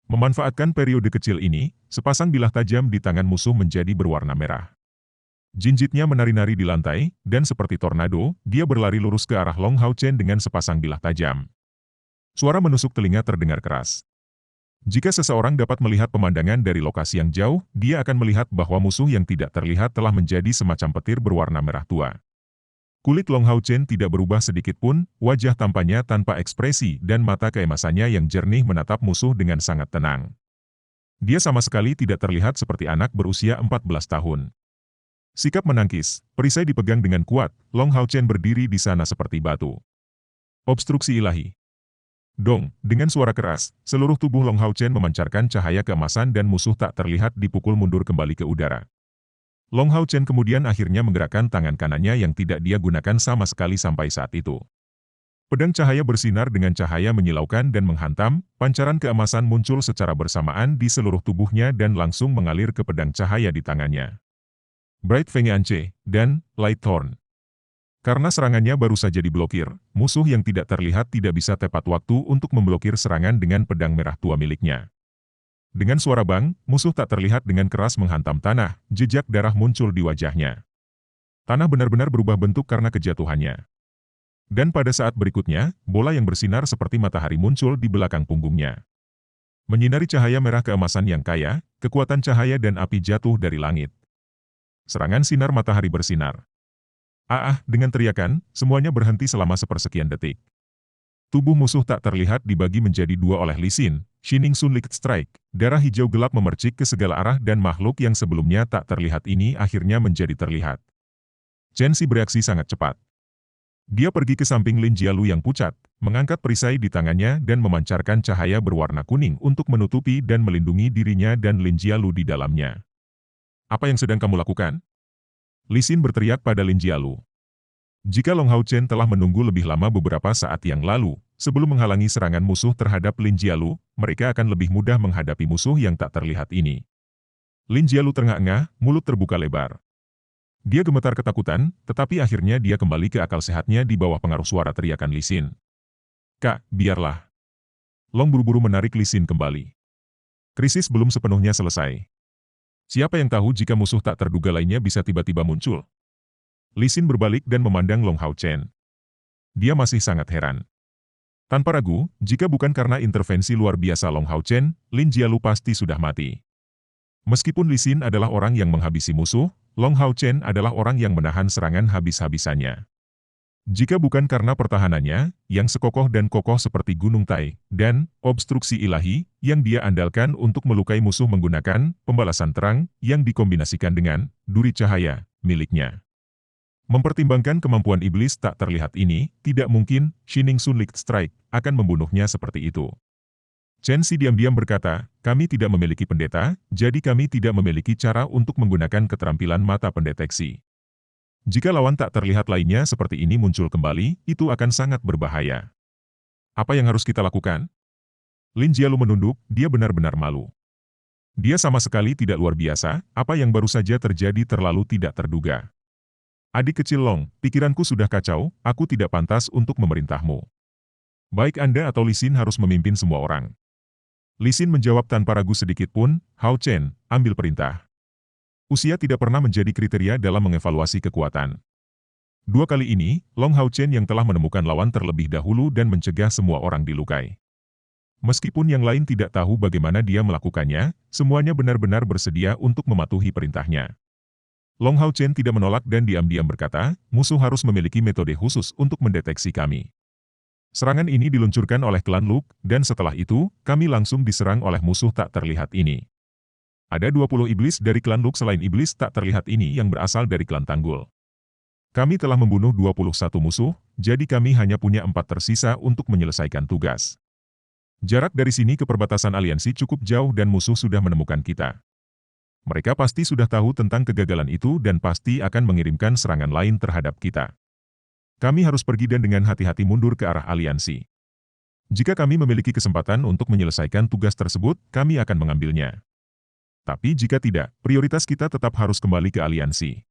Memanfaatkan periode kecil ini, sepasang bilah tajam di tangan musuh menjadi berwarna merah. Jinjitnya menari-nari di lantai, dan seperti tornado, dia berlari lurus ke arah Long Hao Chen dengan sepasang bilah tajam. Suara menusuk telinga terdengar keras. Jika seseorang dapat melihat pemandangan dari lokasi yang jauh, dia akan melihat bahwa musuh yang tidak terlihat telah menjadi semacam petir berwarna merah tua. Kulit Long Hao Chen tidak berubah sedikit pun, wajah tampaknya tanpa ekspresi dan mata keemasannya yang jernih menatap musuh dengan sangat tenang. Dia sama sekali tidak terlihat seperti anak berusia 14 tahun. Sikap menangkis, perisai dipegang dengan kuat, Long Hao Chen berdiri di sana seperti batu. Obstruksi ilahi. Dong, dengan suara keras, seluruh tubuh Long Hao Chen memancarkan cahaya keemasan dan musuh tak terlihat dipukul mundur kembali ke udara. Long Hao Chen kemudian akhirnya menggerakkan tangan kanannya yang tidak dia gunakan sama sekali sampai saat itu. Pedang cahaya bersinar dengan cahaya menyilaukan dan menghantam, pancaran keemasan muncul secara bersamaan di seluruh tubuhnya dan langsung mengalir ke pedang cahaya di tangannya. Bright Feng Ance, dan Light Thorn. Karena serangannya baru saja diblokir, musuh yang tidak terlihat tidak bisa tepat waktu untuk memblokir serangan dengan pedang merah tua miliknya. Dengan suara bang, musuh tak terlihat dengan keras menghantam tanah, jejak darah muncul di wajahnya. Tanah benar-benar berubah bentuk karena kejatuhannya. Dan pada saat berikutnya, bola yang bersinar seperti matahari muncul di belakang punggungnya. Menyinari cahaya merah keemasan yang kaya, kekuatan cahaya dan api jatuh dari langit. Serangan sinar matahari bersinar. Dengan teriakan, semuanya berhenti selama sepersekian detik. Tubuh musuh tak terlihat dibagi menjadi dua oleh Lee Sin, Shining Sun Liquid Strike, darah hijau gelap memercik ke segala arah dan makhluk yang sebelumnya tak terlihat ini akhirnya menjadi terlihat. Chen Xi bereaksi sangat cepat. Dia pergi ke samping Lin Jialu yang pucat, mengangkat perisai di tangannya dan memancarkan cahaya berwarna kuning untuk menutupi dan melindungi dirinya dan Lin Jialu di dalamnya. Apa yang sedang kamu lakukan? Lee Sin berteriak pada Lin Jialu. Jika Long Hao Chen telah menunggu lebih lama beberapa saat yang lalu, sebelum menghalangi serangan musuh terhadap Lin Jialu, mereka akan lebih mudah menghadapi musuh yang tak terlihat ini. Lin Jialu terengah-engah, mulut terbuka lebar. Dia gemetar ketakutan, tetapi akhirnya dia kembali ke akal sehatnya di bawah pengaruh suara teriakan Lee Sin. Kak, biarlah. Long buru-buru menarik Lee Sin kembali. Krisis belum sepenuhnya selesai. Siapa yang tahu jika musuh tak terduga lainnya bisa tiba-tiba muncul? Lee Sin berbalik dan memandang Long Hao Chen. Dia masih sangat heran. Tanpa ragu, jika bukan karena intervensi luar biasa Long Hao Chen, Lin Jialu pasti sudah mati. Meskipun Lee Sin adalah orang yang menghabisi musuh, Long Hao Chen adalah orang yang menahan serangan habis-habisannya. Jika bukan karena pertahanannya, yang sekokoh dan kokoh seperti Gunung Tai, dan obstruksi ilahi, yang dia andalkan untuk melukai musuh menggunakan pembalasan terang, yang dikombinasikan dengan duri cahaya miliknya. Mempertimbangkan kemampuan iblis tak terlihat ini, tidak mungkin Shining Sun Liquid Strike akan membunuhnya seperti itu. Chen Xi diam-diam berkata, kami tidak memiliki pendeta, jadi kami tidak memiliki cara untuk menggunakan keterampilan mata pendeteksi. Jika lawan tak terlihat lainnya seperti ini muncul kembali, itu akan sangat berbahaya. Apa yang harus kita lakukan? Lin Jialu menunduk, dia benar-benar malu. Dia sama sekali tidak luar biasa, apa yang baru saja terjadi terlalu tidak terduga. Adik kecil Long, pikiranku sudah kacau, aku tidak pantas untuk memerintahmu. Baik Anda atau Lee Sin harus memimpin semua orang. Lee Sin menjawab tanpa ragu sedikit pun, Hao Chen, ambil perintah. Usia tidak pernah menjadi kriteria dalam mengevaluasi kekuatan. Dua kali ini, Long Hao Chen yang telah menemukan lawan terlebih dahulu dan mencegah semua orang dilukai. Meskipun yang lain tidak tahu bagaimana dia melakukannya, semuanya benar-benar bersedia untuk mematuhi perintahnya. Long Hao Chen tidak menolak dan diam-diam berkata, musuh harus memiliki metode khusus untuk mendeteksi kami. Serangan ini diluncurkan oleh klan Luke, dan setelah itu, kami langsung diserang oleh musuh tak terlihat ini. Ada 20 iblis dari klan Luke selain iblis tak terlihat ini yang berasal dari klan Tanggul. Kami telah membunuh 21 musuh, jadi kami hanya punya 4 tersisa untuk menyelesaikan tugas. Jarak dari sini ke perbatasan aliansi cukup jauh dan musuh sudah menemukan kita. Mereka pasti sudah tahu tentang kegagalan itu dan pasti akan mengirimkan serangan lain terhadap kita. Kami harus pergi dan dengan hati-hati mundur ke arah aliansi. Jika kami memiliki kesempatan untuk menyelesaikan tugas tersebut, kami akan mengambilnya. Tapi jika tidak, prioritas kita tetap harus kembali ke aliansi.